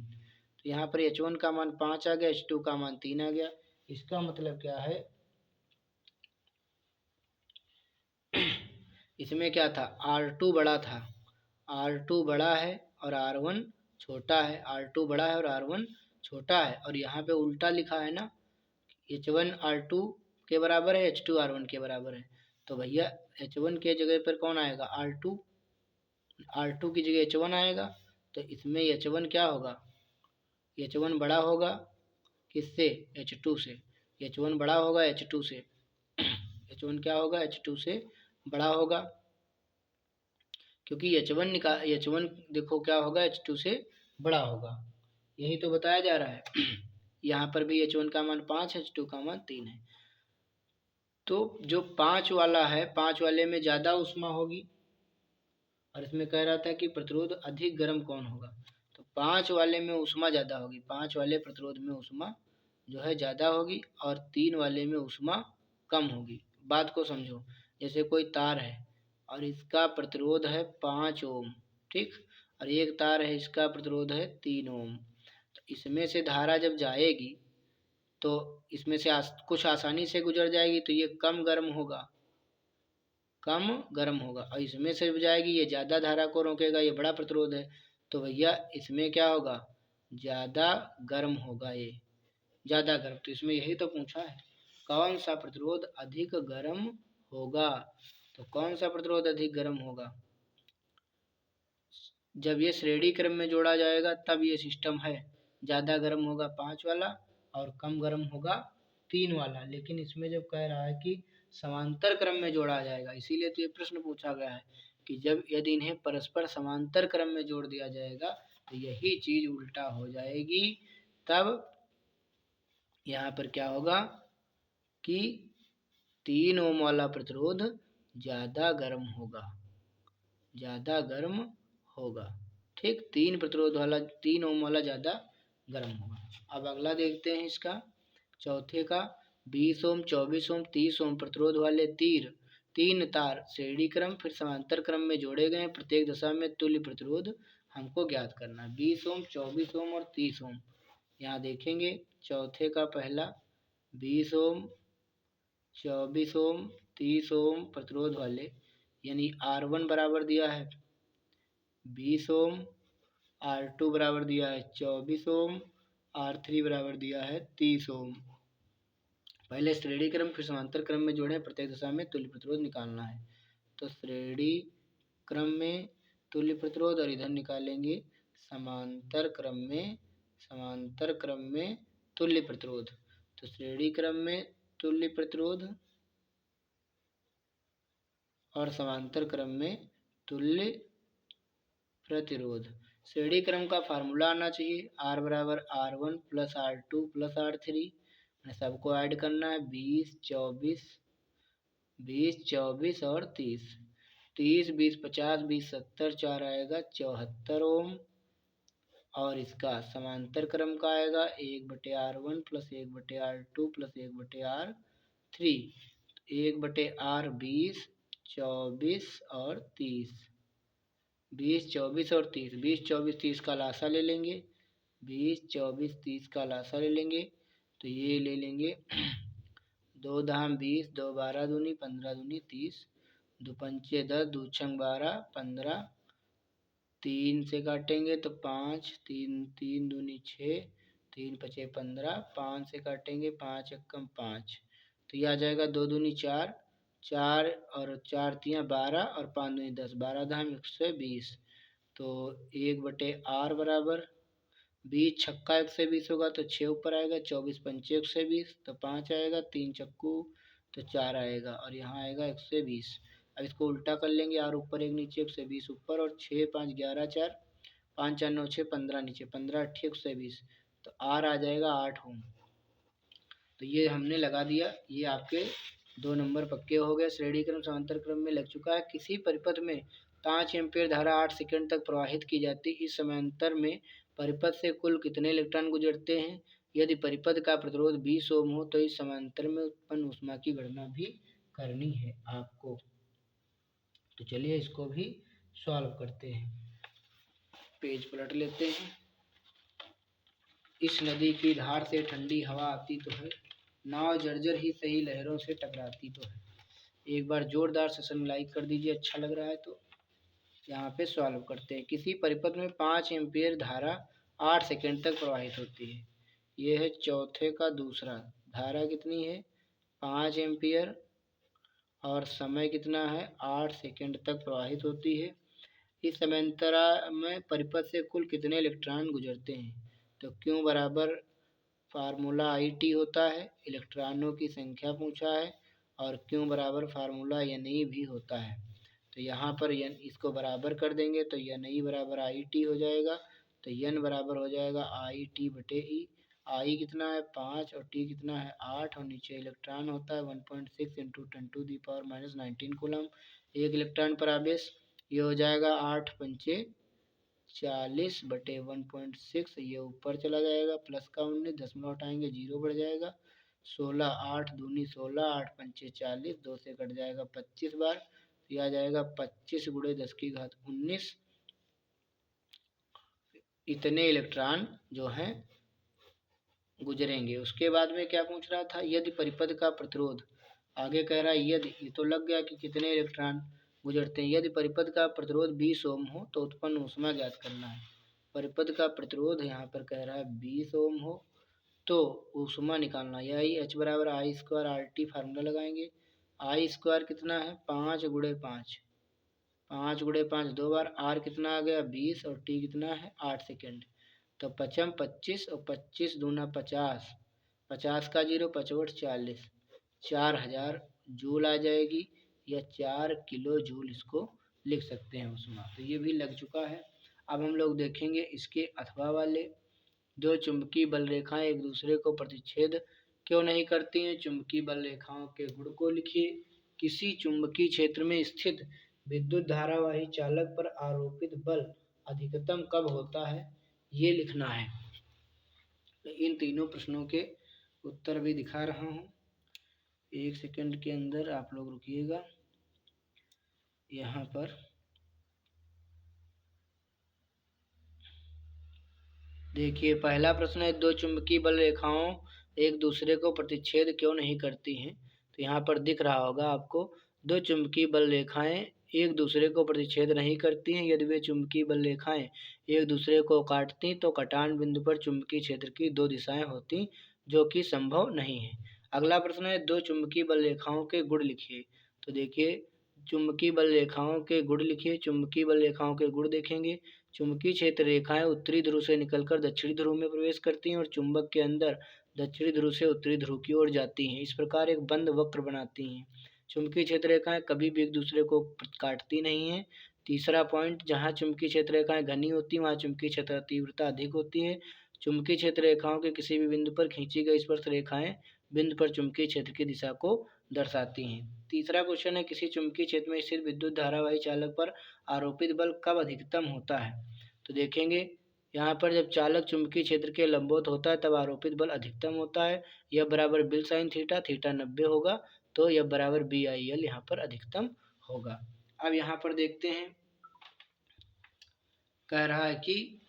तो यहाँ पर H1 का मान 5 आ गया, H2 का मान 3 आ गया। इसका मतलब क्या है, इसमें क्या था, R2 बड़ा था, R2 बड़ा है और R1 छोटा है, R2 बड़ा है और R1 छोटा है, और यहाँ पे उल्टा लिखा है ना, H1 R2 के बराबर है, H2 R1 के बराबर है। तो भैया H1 के जगह पर कौन आएगा, R2 की जगह H1 आएगा, तो इसमें H1 क्या होगा, H1 बड़ा होगा किससे, H2 से, H1 बड़ा होगा H2 से, H1 क्या होगा H2 से बड़ा होगा, क्योंकि H1 देखो क्या होगा, H2 से बड़ा होगा। यही तो बताया जा रहा है। यहाँ पर भी H1 का मान 5, H2 का मान 3 है। तो जो 5 वाला है, 5 वाले में ज़्यादा ऊष्मा होगी, और इसमें कह रहा था कि प्रतिरोध अधिक गर्म कौन होगा। तो 5 वाले में ऊष्मा ज़्यादा होगी, 5 वाले प्रतिरोध में ऊष्मा जो है ज़्यादा होगी, और 3 वाले में ऊष्मा कम होगी। बात को समझो, जैसे कोई तार है और इसका प्रतिरोध है 5 ओम, ठीक, और एक तार है इसका प्रतिरोध है 3 ओम। तो इसमें से धारा जब जाएगी तो इसमें से कुछ आसानी से गुजर जाएगी, तो ये कम गर्म होगा, कम गर्म होगा, और इसमें से जाएगी ये ज़्यादा धारा को रोकेगा, ये बड़ा प्रतिरोध है, तो भैया इसमें क्या होगा, ज़्यादा गर्म होगा, ये ज़्यादा गर्म। तो इसमें यही तो पूछा है, कौन सा प्रतिरोध अधिक गर्म होगा। तो कौन सा प्रतिरोध अधिक गर्म होगा, जब ये श्रेणी क्रम में जोड़ा जाएगा तब ये सिस्टम है, ज़्यादा गर्म होगा 5 वाला और कम गर्म होगा 3 वाला। लेकिन इसमें जब कह रहा है कि समांतर क्रम में जोड़ा जाएगा, इसीलिए तो ये प्रश्न पूछा गया है कि जब यदि इन्हें परस्पर समांतर क्रम में जोड़ दिया जाएगा तो यही चीज़ उल्टा हो जाएगी। तब यहाँ पर क्या होगा कि 3 ओम वाला प्रतिरोध ज़्यादा गर्म होगा, ज़्यादा गर्म होगा, ठीक, 3 ओम वाला ज़्यादा गर्म होगा। अब अगला देखते हैं इसका, चौथे का, 20 ओम, 24 ओम, 30 ओम प्रतिरोध वाले तीन तार श्रेणी क्रम फिर समांतर क्रम में जोड़े गए, प्रत्येक दशा में तुल्य प्रतिरोध हमको ज्ञात करना है। 20 ओम, 24 ओम और 30 ओम। यहाँ देखेंगे चौथे का पहला 20 ओम, 24 ओम, 30 ओम प्रतिरोध वाले, यानी R1 बराबर दिया है 20 ओम, R2 बराबर दिया है 24 ओम, R3 बराबर दिया है 30 ओम। पहले श्रेणी क्रम फिर समांतर क्रम में जोड़ें, प्रत्येक दशा में तुल्य प्रतिरोध निकालना है। तो श्रेणी क्रम में तुल्य प्रतिरोध और इधर निकालेंगे समांतर क्रम में तुल्य प्रतिरोध। तो श्रेणी क्रम में तुल्य प्रतिरोध और समांतर क्रम में तुल्य प्रतिरोध। श्रेणी क्रम का फार्मूला आना चाहिए, R बराबर R1 plus R2 plus R3, सबको ऐड करना है, 20 24 और 30, 30 20 50 20 70, 4 आएगा 74 ओम, और इसका समांतर क्रम का आएगा 1/R1 plus 1/R2 plus 1/R3, 1/R 20 24 और 30, 20 24 और 30, 20 24 30 का लासा ले लेंगे, 20 24 30 का लासा ले लेंगे, तो ये ले लेंगे 2 धाम 20, 2 12 दूनी 15 दूनी 30, 2 पंचे 10, 2 छंग 12 15, 3 से काटेंगे तो 5, 3 3 दूनी 6, 3 पचे 15, 5 से काटेंगे 5 एकम 5, तो ये आ जाएगा 2 दूनी 4, 4 और 4 तियाँ 12 और 5 दूनी 10, 12 धाम 120। तो 1/R बराबर 20 छक्का 120 होगा तो 6 ऊपर आएगा, 24 पंचे 120 तो 5 आएगा, 3 चक्कू तो 4 आएगा, और यहाँ आएगा 120। अब इसको उल्टा कर लेंगे, R ऊपर 1 नीचे, 120 ऊपर, और 6 5 11 4, 5 4 9 6 15 नीचे, 15 8 120, तो R आ जाएगा 8 ओम। तो ये हमने लगा दिया, ये आपके 2 नंबर पक्के हो गए। श्रेणी क्रम समांतर क्रम में लग चुका है। किसी परिपथ में 5 एम्पीयर धारा 8 सेकंड तक प्रवाहित की जाती है, इस समांतर में परिपथ से कुल कितने इलेक्ट्रॉन गुजरते हैं। यदि परिपथ का प्रतिरोध 20 ओम हो तो इस समांतर में उत्पन्न ऊष्मा की गणना भी करनी है आपको। तो चलिए इसको भी सॉल्व करते हैं। पेज पलट लेते हैं। इस नदी की धार से ठंडी हवा आती तो है, नाव जर्जर ही सही लहरों से टकराती तो है। एक बार जोरदार से लाइक कर दीजिए, अच्छा लग रहा है तो। यहाँ पे सॉल्व करते हैं। किसी परिपथ में 5 एम्पीयर धारा 8 सेकंड तक प्रवाहित होती है। ये है चौथे का दूसरा। धारा कितनी है 5 एम्पीयर और समय कितना है 8 सेकंड तक प्रवाहित होती है। इस समांतरा में परिपथ से कुल कितने इलेक्ट्रॉन गुजरते हैं। तो क्यों बराबर फार्मूला IT होता है, इलेक्ट्रॉनों की संख्या पूछा है और क्यों बराबर फार्मूला NE भी होता है। तो यहाँ पर n इसको बराबर कर देंगे तो NE बराबर IT हो जाएगा। तो n बराबर हो जाएगा IT बटे ई। आई कितना है 5 और t कितना है 8 और नीचे इलेक्ट्रॉन होता है 1.6 इंटू 10⁻⁹ कूलम एक इलेक्ट्रॉन पर आवेश। ये हो जाएगा 8 पंचे 40 बटे 1.6, ये ऊपर चला जाएगा प्लस का 19, दशमलव हटाएंगे 0 बढ़ जाएगा 16, 8 दूनी 16, 8 पंचे 40, 2 से कट जाएगा 25 बार, तो यह आ जाएगा 25 गुणे 10⁻19। इतने इलेक्ट्रॉन जो हैं गुजरेंगे। उसके बाद में क्या पूछ रहा था, यदि परिपथ का प्रतिरोध, आगे कह रहा है यदि, ये तो लग गया कि कितने इलेक्ट्रॉन गुजरते हैं। यदि परिपथ का प्रतिरोध 20 ओम हो तो उत्पन्न ऊष्मा ज्ञात करना है। परिपथ का प्रतिरोध यहाँ पर कह रहा है 20 ओम हो तो ऊष्मा निकालना, यही H बराबर आई स्क्वायर RT फार्मूला लगाएंगे। आई स्क्वायर कितना है 5 गुणे 5, 5 गुणे 5 दो बार, R कितना आ गया 20 और T कितना है 8 सेकेंड। तो पचम 25 और 25 दूना 50, 50 का 0 पचवट 40, 4000 जूल आ जाएगी या 4 किलो जूल इसको लिख सकते हैं ऊष्मा। तो ये भी लग चुका है। अब हम लोग देखेंगे इसके अथवा वाले। दो चुंबकीय बल रेखाएं एक दूसरे को प्रतिच्छेद क्यों नहीं करती हैं। चुंबकीय बल रेखाओं के गुण को लिखिए। किसी चुंबकीय क्षेत्र में स्थित विद्युत धारावाही चालक पर आरोपित बल अधिकतम कब होता है, ये लिखना है। इन तीनों प्रश्नों के उत्तर भी दिखा रहा हूँ, 1 सेकंड के अंदर आप लोग रुकिएगा। यहाँ पर देखिए पहला प्रश्न है, दो चुंबकीय बल रेखाओं एक दूसरे को प्रतिच्छेद क्यों नहीं करती हैं। तो यहाँ पर दिख रहा होगा आपको, दो चुंबकीय बल रेखाएं एक दूसरे को प्रतिच्छेद नहीं करती हैं। यदि वे चुंबकीय बल रेखाएं एक दूसरे को काटती तो कटान बिंदु पर चुंबकीय क्षेत्र की दो दिशाएं होती, जो कि संभव नहीं है। अगला प्रश्न है, दो चुंबकीय बल रेखाओं के गुण लिखिए। तो देखिए चुंबकीय बल रेखाओं के गुण लिखिए। चुंबकीय बल रेखाओं के गुण देखेंगे। चुंबकीय क्षेत्र रेखाएं उत्तरी ध्रुव से निकलकर दक्षिणी ध्रुव में प्रवेश करती हैं और चुंबक के अंदर दक्षिणी ध्रुव से उत्तरी ध्रुव की ओर जाती हैं। इस प्रकार एक बंद वक्र बनाती हैं। चुंबकीय क्षेत्र रेखाएं कभी भी एक दूसरे को काटती नहीं हैं। तीसरा पॉइंट, जहां चुंबकीय क्षेत्र रेखाएं घनी होती हैं वहां चुंबकीय क्षेत्र तीव्रता अधिक होती है। चुंबकीय क्षेत्र रेखाओं के किसी भी बिंदु पर खींची गई स्पर्श रेखाएं बिंदु पर चुंबकीय क्षेत्र की दिशा को दर्शाती हैं। तीसरा क्वेश्चन है, किसी चुंबकीय क्षेत्र में स्थित विद्युत धारावाही चालक पर आरोपित बल कब अधिकतम होता है। तो देखेंगे यहाँ पर जब चालक चुंबकीय क्षेत्र के लंबवत होता है तब आरोपित बल अधिकतम होता है। यह बराबर बिल साइन थीटा, थीटा 90 होगा, तो यह बराबर BIL यहाँ पर अधिकतम होगा। अब यहाँ पर देखते हैं, कह रहा है कि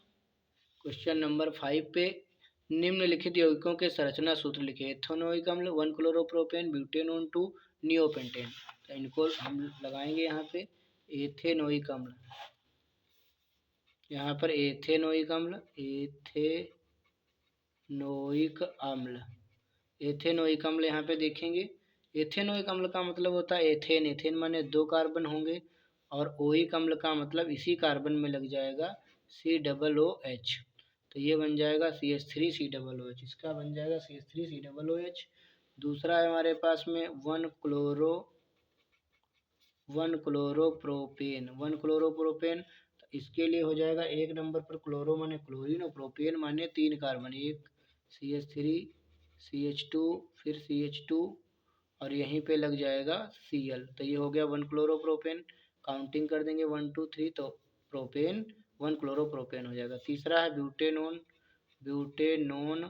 क्वेश्चन नंबर 5 पे निम्नलिखित यौगिकों के संरचना सूत्र लिखे। एथेनोइक अम्ल 1 क्लोरोप्रोपेन, ब्यूटेनोन 2, नियोपेंटेन। तो इनको हम लगाएंगे यहाँ पे। एथेनोइक अम्ल, यहाँ पर एथेनोइक अम्ल, एथेनोइक अम्ल, एथेनोइक अम्ल यहाँ पे देखेंगे। एथेनोइक अम्ल का मतलब होता है एथेन, एथेन माने 2 कार्बन होंगे और ओइक अम्ल का मतलब इसी कार्बन में लग जाएगा COOH, तो ये बन जाएगा CH3COOH, इसका बन जाएगा CH3COOH। दूसरा है हमारे पास में 1 क्लोरोप्रोपेन, 1 क्लोरोप्रोपेन, तो इसके लिए हो जाएगा 1 नंबर पर क्लोरो माने क्लोरीन और प्रोपेन माने 3 कार्बन, एक CH3 CH2 फिर CH2 और यहीं पे लग जाएगा Cl, तो ये हो गया 1 क्लोरोप्रोपेन। काउंटिंग कर देंगे 1 2 3 तो प्रोपेन 1 क्लोरोप्रोपेन हो जाएगा। तीसरा है ब्यूटेनोन, ब्यूटेनोन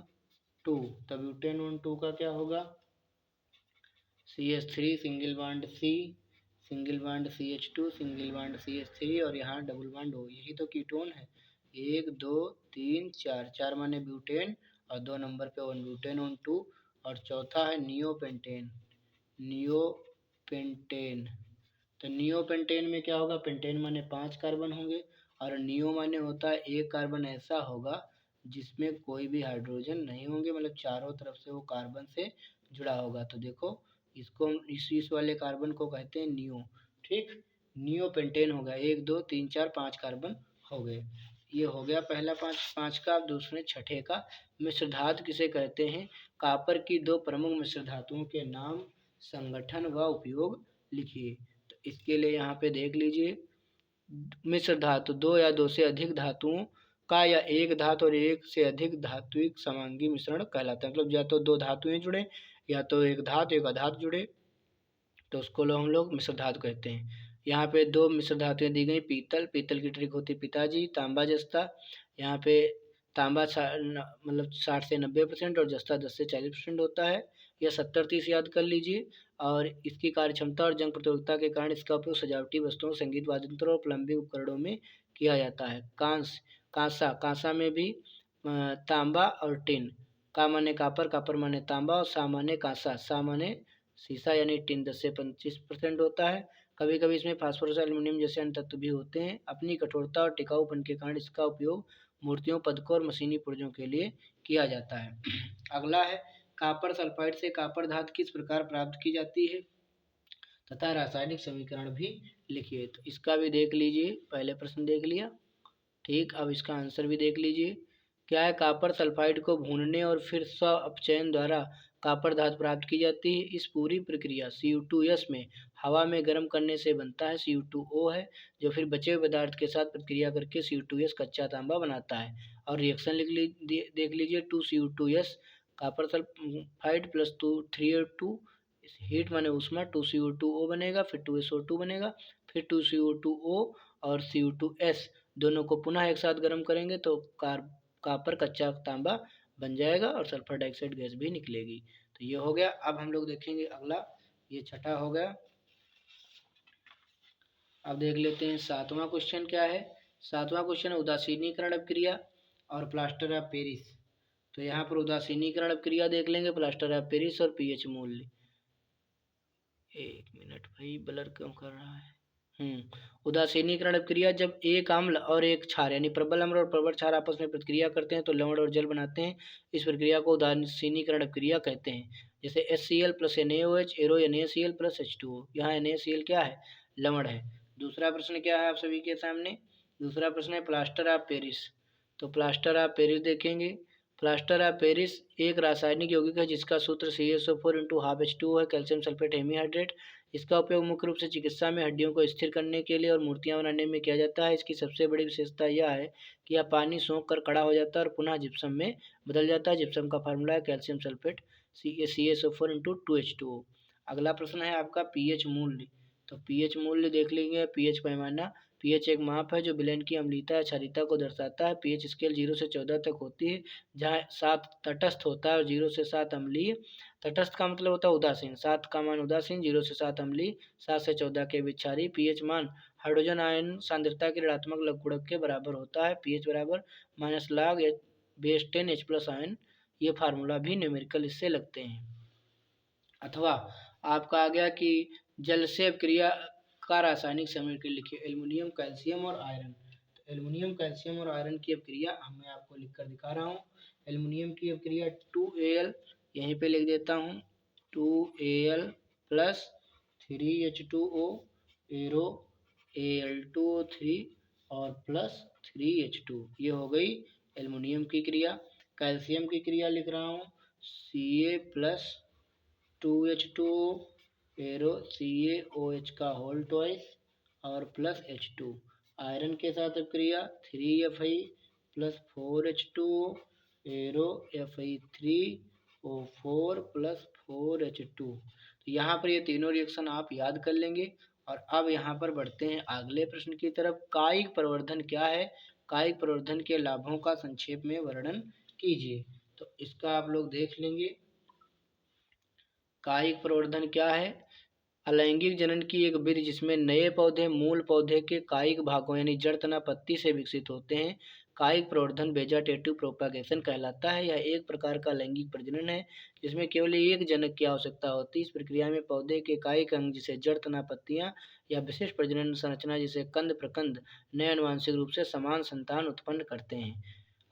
2, तो ब्यूटेनोन 2 का क्या होगा CH3 single bond C, single bond CH2, single bond CH3 और यहाँ डबल बॉन्ड O, यही तो कीटोन है। 1 2 3 4, 4 माने ब्यूटेन और 2 नंबर पे 1 ब्यूटेनोन 2। और चौथा है नियोपेंटेन, नियोपेंटेन, तो नियोपेंटेन में क्या होगा, पेंटेन माने 5 कार्बन होंगे और नियो माने होता है एक कार्बन ऐसा होगा जिसमें कोई भी हाइड्रोजन नहीं होंगे, मतलब चारों तरफ से वो कार्बन से जुड़ा होगा। तो देखो इसको इस वाले कार्बन को कहते हैं नियो, ठीक, नियोपेंटेन हो गया। 1 2 3 4 5 कार्बन हो गए। ये हो गया पहला 5 का। अब दूसरे छठे का, मिश्र धातु किसे कहते हैं। कापर की दो प्रमुख मिश्र धातुओं के नाम संगठन व उपयोग लिखिए। तो इसके लिए यहाँ पे देख लीजिए, मिश्र धातु दो या दो से अधिक धातुओं का या एक धातु और एक से अधिक धात्विक समांगी मिश्रण कहलाता है। मतलब या तो दो धातुएं जुड़े या तो एक धातु एक अधातु जुड़े, तो उसको हम लोग मिश्र धातु कहते हैं। यहाँ पे दो मिश्र धातुएं दी गई, पीतल, पीतल की ट्रिक होती है पिताजी, तांबा जस्ता। यहाँ पे तांबा मतलब 60 से 90% और जस्ता 10 से 40% होता है। यह 70-30 याद कर लीजिए। और इसकी कार्य क्षमता और जंग प्रतिरोधकता के कारण इसका उपयोग सजावटी वस्तुओं, संगीत वाद्य यंत्रों और प्लम्बिंग उपकरणों में किया जाता है। कांसा, कांसा में भी तांबा और टिन, का माने कापर, कापर माने तांबा और सा माने कांसा, सा माने सीसा यानी टिन 10 से 25% होता है। कभी कभी इसमें फास्फोरस, एल्युमिनियम जैसे अन्य तत्व भी होते हैं। अपनी कठोरता और टिकाऊपन के कारण इसका उपयोग मूर्तियों, पदकों और मशीनी पुर्जों के लिए किया जाता है। अगला है कॉपर सल्फाइड से कॉपर धातु किस प्रकार प्राप्त की जाती है तथा रासायनिक समीकरण भी लिखिए। तो इसका भी देख लीजिए, पहले प्रश्न देख लिया, ठीक। अब इसका आंसर भी देख लीजिए। क्या है, कॉपर सल्फाइड को भूनने और फिर स्व अपचयन द्वारा कॉपर धातु प्राप्त की जाती है। इस पूरी प्रक्रिया Cu2S में हवा में गर्म करने से बनता है। Cu2O है जो फिर बचे हुए पदार्थ के साथ प्रतिक्रिया करके Cu2S कच्चा तांबा बनाता है। और रिएक्शन देख लीजिए, 2Cu2S copper sulphide plus 3O2, heat माने ऊष्मा, 2Cu2O बनेगा, फिर 2SO2 बनेगा, फिर 2Cu2O और Cu2S दोनों को पुनः एक साथ गर्म करेंगे तो कॉपर कच्चा तांबा बन जाएगा और सल्फर डाइऑक्साइड गैस भी निकलेगी। तो ये हो गया। अब हम लोग देखेंगे अगला, ये छठा हो गया। अब देख लेते हैं सातवां क्वेश्चन क्या है। सातवां क्वेश्चन है उदासीनीकरण अपक्रिया और प्लास्टर ऑफ पेरिस। तो यहाँ पर उदासीनीकरण अपक्रिया देख लेंगे, प्लास्टर ऑफ पेरिस और पीएच मूल्य। एक मिनट भाई, ब्लर क्यों कर रहा है। उदासीनीकरण अपक्रिया, जब एक अम्ल और एक क्षार यानी प्रबल अम्ल और प्रबल क्षार आपस में प्रतिक्रिया करते हैं तो लवण और जल बनाते हैं। इस प्रक्रिया को उदासीनीकरण अपक्रिया कहते हैं। जैसे HCl plus NaOH, arrow NaCl plus H2O। यहाँ NaCl क्या है, लवण है। दूसरा प्रश्न क्या है आप सभी के सामने, दूसरा प्रश्न है प्लास्टर ऑफ पेरिस। तो प्लास्टर ऑफ पेरिस देखेंगे। प्लास्टर ऑफ पेरिस एक रासायनिक यौगिक है जिसका सूत्र CaSO4 × 2H2O है, कैल्शियम सल्फेट हेमीहाइड्रेट। इसका उपयोग मुख्य रूप से चिकित्सा में हड्डियों को स्थिर करने के लिए और मूर्तियां बनाने में किया जाता है। इसकी सबसे बड़ी विशेषता यह है कि यह पानी सोख कर कड़ा हो जाता है और पुनः जिप्सम में बदल जाता है। जिप्सम का फार्मूला है कैल्शियम सल्फेट CaSO4 × 2H2O। अगला प्रश्न है आपका पीएच मूल्य। तो पीएच मूल्य देख लेंगे। पीएच पैमाना, पीएच एक माप है जो विलयन की अम्लीयता या क्षारीयता को दर्शाता है। पीएच स्केल 0 से 14 तक होती है, जहाँ 7 तटस्थ होता है और 0 से 7 अम्लीय। तटस्थ का मतलब होता है उदासीन, 7 का मान उदासीन, 0 से 7 अम्लीय, 7 से 14 के बीच क्षारीय। पीएच मान हाइड्रोजन आयन सांद्रता के ऋणात्मक लघुगणक के बराबर होता है। पीएच बराबर -log(H+10H+ आयन। ये फार्मूला भी न्यूमेरिकल इससे लगते हैं। अथवा आपका आ गया कि जल से अपक्रिया का रासायनिक समीकरण लिखिए, एल्युमिनियम, कैल्शियम और आयरन। तो एल्युमिनियम, कैल्शियम और आयरन की अपक्रिया मैं आपको लिख कर दिखा रहा हूँ। एल्युमिनियम की अपक्रिया 2Al, यहीं पे लिख देता हूँ, 2Al plus 3H2O, arrow Al2O3 और प्लस 3H2। ये हो गई एल्युमिनियम की क्रिया। कैल्शियम की क्रिया लिख रहा हूँ, Ca plus 2H2O, arrow CaOH का होल ट्वाइस और प्लस H2। आयरन के साथ अपक्रिया 3Fe plus 4H2O, arrow Fe3O4 plus 4H2। तो यहाँ पर ये तीनों रिएक्शन आप याद कर लेंगे। और अब यहाँ पर बढ़ते हैं अगले प्रश्न की तरफ। कायिक प्रवर्धन क्या है, कायिक प्रवर्धन के लाभों का संक्षेप में वर्णन कीजिए। तो इसका आप लोग देख लेंगे। कायिक प्रवर्धन क्या है, अलैंगिक जनन की एक विधि जिसमें नए पौधे मूल पौधे के कायिक भागों यानी जड़, तना, पत्ती से विकसित होते हैं। कायिक प्रवर्धन वेजिटेटिव प्रोपागेशन कहलाता है। यह एक प्रकार का लैंगिक प्रजनन है जिसमें केवल एक जनक की आवश्यकता होती है। इस प्रक्रिया में पौधे के कायिक अंग जिसे जड़, तना, पत्तियां या विशिष्ट प्रजनन संरचना जिसे कंद, प्रकंद नए आनुवांशिक रूप से समान संतान उत्पन्न करते हैं।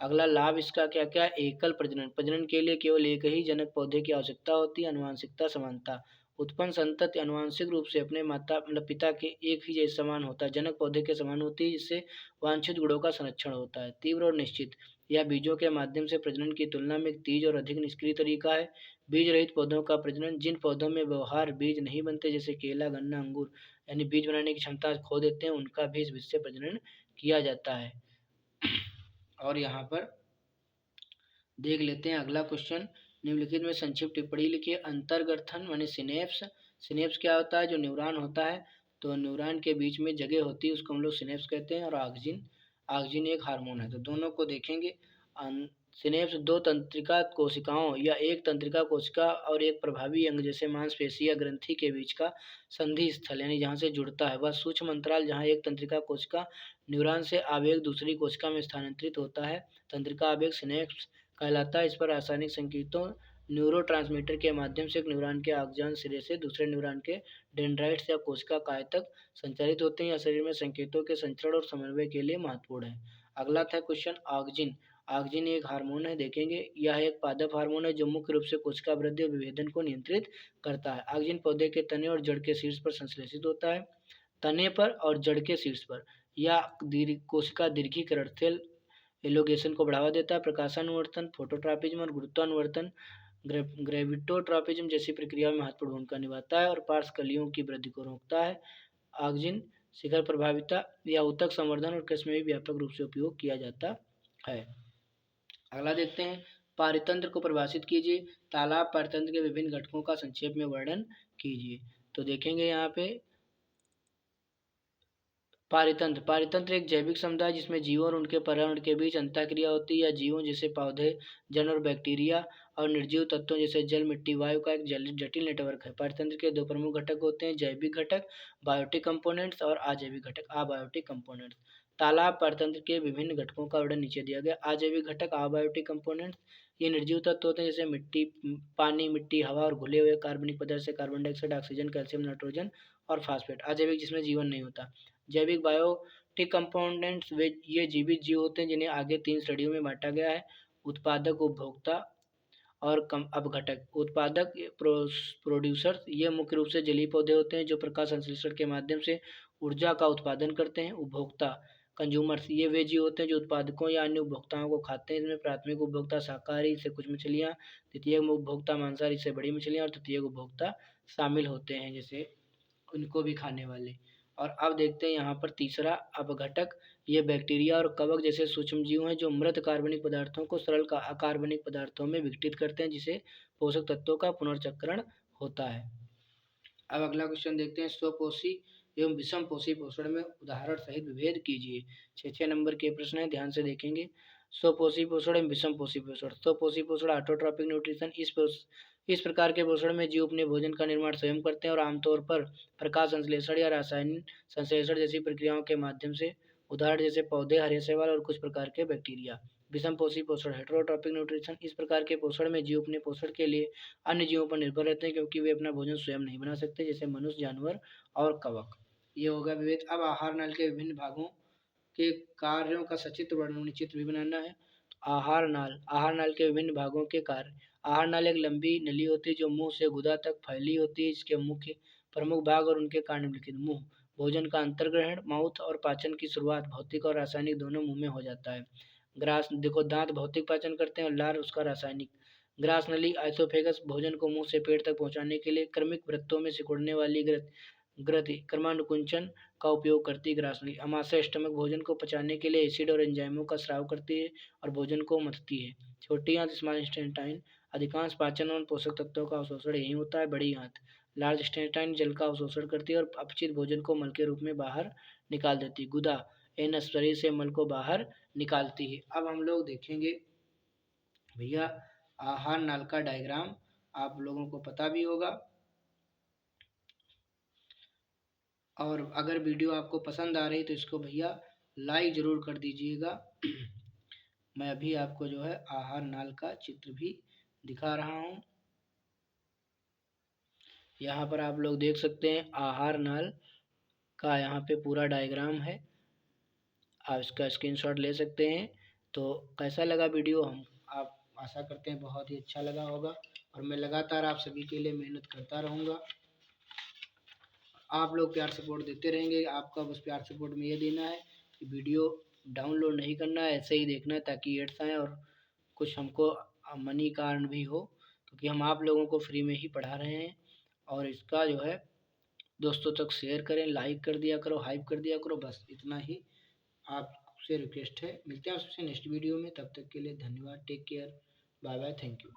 अगला लाभ इसका क्या क्या, एकल प्रजनन, प्रजनन के लिए केवल एक ही जनक पौधे की आवश्यकता होती है। आनुवांशिकता समानता, उत्पन्न संतति आनुवांशिक रूप से अपने माता मतलब पिता के एक ही जैसे समान होता है, जनक पौधे के समान होती है, जिससे वांछित गुणों का संरक्षण होता है। तीव्र और निश्चित, यह बीजों के माध्यम से प्रजनन की तुलना में एक तेज और अधिक निष्क्रिय तरीका है। बीज रहित पौधों का प्रजनन, जिन पौधों में व्यवहार बीज नहीं बनते जैसे केला, गन्ना, अंगूर, यानी बीज बनाने की क्षमता खो देते हैं, उनका भी इस विधि से प्रजनन किया जाता है। और यहाँ पर देख लेते हैं अगला क्वेश्चन। निम्नलिखित में संक्षिप्त टिप्पणी लिखिए। अंतर्गठन माने सिनेप्स। सिनेप्स क्या होता है? जो न्यूरॉन होता है, तो न्यूरॉन के बीच में जगह होती है, उसको हम लोग सिनेप्स कहते हैं। और ऑक्सिन, ऑक्सिन एक हार्मोन है। तो दोनों को देखेंगे। सिनेप्स दो तंत्रिका कोशिकाओं या एक तंत्रिका कोशिका और एक प्रभावी अंग जैसे मांसपेशी या ग्रंथि के बीच का संधि स्थल, यानी जहाँ से जुड़ता है, वह सूक्ष्म अंतराल जहाँ एक तंत्रिका कोशिका न्यूरॉन से आवेग दूसरी कोशिका में स्थानांतरित होता है, तंत्रिका आवेग सिनेप्स कहलाता है। इस पर रासायनिक संकेतों न्यूरोट्रांसमीटर के माध्यम से एक न्यूरॉन के ऑक्जान सिरे से दूसरे न्यूरॉन के डेंड्राइट्स या कोशिका काय तक संचारित होते हैं। यह शरीर में संकेतों के संचरण और समन्वय के लिए महत्वपूर्ण है। अगला था क्वेश्चन ऑक्जिन। ऑक्जिन एक हार्मोन है, देखेंगे। यह एक पादप हार्मोन है जो मुख्य रूप से कोशिका वृद्धि और विभेदन को नियंत्रित करता है। ऑक्जिन पौधे के तने और जड़ के शीर्ष पर संश्लेषित होता है। तने पर और जड़ के शीर्ष पर। यह कोशिका दीर्घीकरण सेल एलोगेशन को बढ़ावा देता है। प्रकाशानुवर्तन, फोटोट्रॉपिज्म और गुरुत्वानुवर्तन, ग्रेविटोट्रॉपिज्म जैसी प्रक्रियाओं में महत्वपूर्ण भूमिका निभाता है और पार्श्वकलियों की वृद्धि को रोकता है। ऑक्जिन शिखर प्रभाविता या ऊतक संवर्धन और कृषि में भी व्यापक रूप से उपयोग किया जाता है। अगला देखते हैं। पारितंत्र को परिभाषित कीजिए। तालाब पारितंत्र के विभिन्न घटकों का संक्षेप में वर्णन कीजिए। तो देखेंगे यहाँ पे पारितंत्र। पारितंत्र एक जैविक समुदाय जिसमें जीवों और उनके पर्यावरण के बीच अंतःक्रिया होती है। या जीवों जैसे पौधे, जन और बैक्टीरिया और निर्जीव तत्वों जैसे जल, मिट्टी, वायु का एक जटिल नेटवर्क है। पारितंत्र के दो प्रमुख घटक होते हैं, जैविक घटक बायोटिक कंपोनेंट्स और अजैविक घटक अबायोटिक कंपोनेंट्स। तालाब पारितंत्र के विभिन्न घटकों का वर्णन नीचे दिया गया। अजैविक घटक अबायोटिक कंपोनेंट्स, ये निर्जीव तत्व होते हैं जैसे मिट्टी, पानी, मिट्टी, हवा और घुले हुए कार्बनिक पदार्थ से carbon dioxide, oxygen, calcium, nitrogen और फास्फेट। अजैविक जिसमें जीवन नहीं होता। जैविक बायोटिक कंपोनेंट्स वे ये जीवित जीव होते हैं जिन्हें आगे 3 श्रेणियों में बांटा गया है। उत्पादक, उपभोक्ता और कम अपघटक। उत्पादक प्रोड्यूसर्स ये मुख्य रूप से जलीय पौधे होते हैं जो प्रकाश संश्लेषण के माध्यम से ऊर्जा का उत्पादन करते हैं। उपभोक्ता कंज्यूमर्स ये वे जीव होते हैं जो उत्पादकों या अन्य उपभोक्ताओं को खाते हैं। इसमें प्राथमिक उपभोक्ता शाकाहारी से कुछ मछलियाँ, द्वितीय उपभोक्ता मांसाहारी से बड़ी मछलियाँ और तृतीय उपभोक्ता शामिल होते हैं जैसे उनको भी खाने वाले। और अब देखते हैं यहाँ पर तीसरा अपघटक। ये बैक्टीरिया और कवक जैसे सूक्ष्म जीव हैं जो मृत कार्बनिक पदार्थों को सरल अकार्बनिक पदार्थों में विघटित करते हैं जिसे पोषक तत्वों का पुनर्चक्रण होता है। अब अगला क्वेश्चन देखते हैं। स्वपोषी एवं विषमपोषी पोषण में उदाहरण सहित विभेद कीजिए। 6 नंबर के प्रश्न है, ध्यान से देखेंगे। स्वपोषी पोषण एवं विषमपोषी पोषण। स्वपोषी पोषण ऑटोट्रॉपिक न्यूट्रिशन। इस प्रकार के पोषण में जीव अपने भोजन का निर्माण स्वयं करते हैं और आमतौर पर प्रकाश संश्लेषण या रासायनिक संश्लेषण जैसी प्रक्रियाओं के माध्यम से। उदाहरण जैसे पौधे, हरे शैवाल और कुछ प्रकार के बैक्टीरिया। विषमपोषी पोषण हेटेरोट्रॉपिक न्यूट्रिशन। इस प्रकार के पोषण में जीव अपने पोषण के लिए अन्य जीवों पर निर्भर रहते हैं क्योंकि वे अपना भोजन स्वयं नहीं बना सकते जैसे मनुष्य, जानवर और कवक। ये होगा विवेक। अब आहार नल के विभिन्न भागों के कार्यों का सचित्र वर्णन चित्र भी बनाना है। आहार नाल के विभिन्न भागों के कार्य। आहार नाल एक लंबी नली होती है जो मुंह से गुदा तक फैली होती है। इसके मुख्य प्रमुख भाग और उनके कार्य निम्नलिखित। मुंह, भोजन का अंतर्ग्रहण, माउथ और पाचन की शुरुआत भौतिक और रासायनिक दोनों मुंह में हो जाता है। ग्रास देखो, दांत भौतिक पाचन करते हैं और लार उसका रासायनिक। ग्रास नली आइसोफेगस भोजन को मुंह से पेट तक पहुंचाने के लिए क्रमिक वृत्तों में सिकुड़ने वाली ग्रंथि क्रमानुकुंचन का उपयोग करती है। ग्रास नली अमाशय स्टमक भोजन को पचाने के लिए एसिड और एंजाइमों का स्राव करती है और भोजन को मथती है। छोटी आंत स्मॉल इंटेस्टाइन, अधिकांश पाचन और पोषक तत्वों का अवशोषण यही होता है। बड़ी आंत लार्ज इंटेस्टाइन जल का अवशोषण करती है और अपचित भोजन को मल के रूप में बाहर निकाल देती है। गुदा एनस शरीर से मल को बाहर निकालती है। अब हम लोग देखेंगे भैया आहार नाल का डायग्राम, आप लोगों को पता भी होगा। और अगर वीडियो आपको पसंद आ रही तो इसको भैया लाइक ज़रूर कर दीजिएगा। मैं अभी आपको जो है आहार नाल का चित्र भी दिखा रहा हूँ। यहाँ पर आप लोग देख सकते हैं आहार नाल का यहाँ पे पूरा डायग्राम है। आप इसका स्क्रीनशॉट ले सकते हैं। तो कैसा लगा वीडियो, हम आप आशा करते हैं बहुत ही अच्छा लगा होगा और मैं लगातार आप सभी के लिए मेहनत करता रहूँगा। आप लोग प्यार सपोर्ट देते रहेंगे। आपका बस प्यार सपोर्ट में ये देना है कि वीडियो डाउनलोड नहीं करना है, ऐसे ही देखना है ताकि एड्स आएँ और कुछ हमको मनी का अर्न भी हो, क्योंकि हम आप लोगों को फ्री में ही पढ़ा रहे हैं। और इसका जो है दोस्तों तक शेयर करें, लाइक कर दिया करो, हाइप कर दिया करो, बस इतना ही आपसे रिक्वेस्ट है। मिलते हैं आपसे नेक्स्ट वीडियो में, तब तक के लिए धन्यवाद, take care, bye bye, thank you.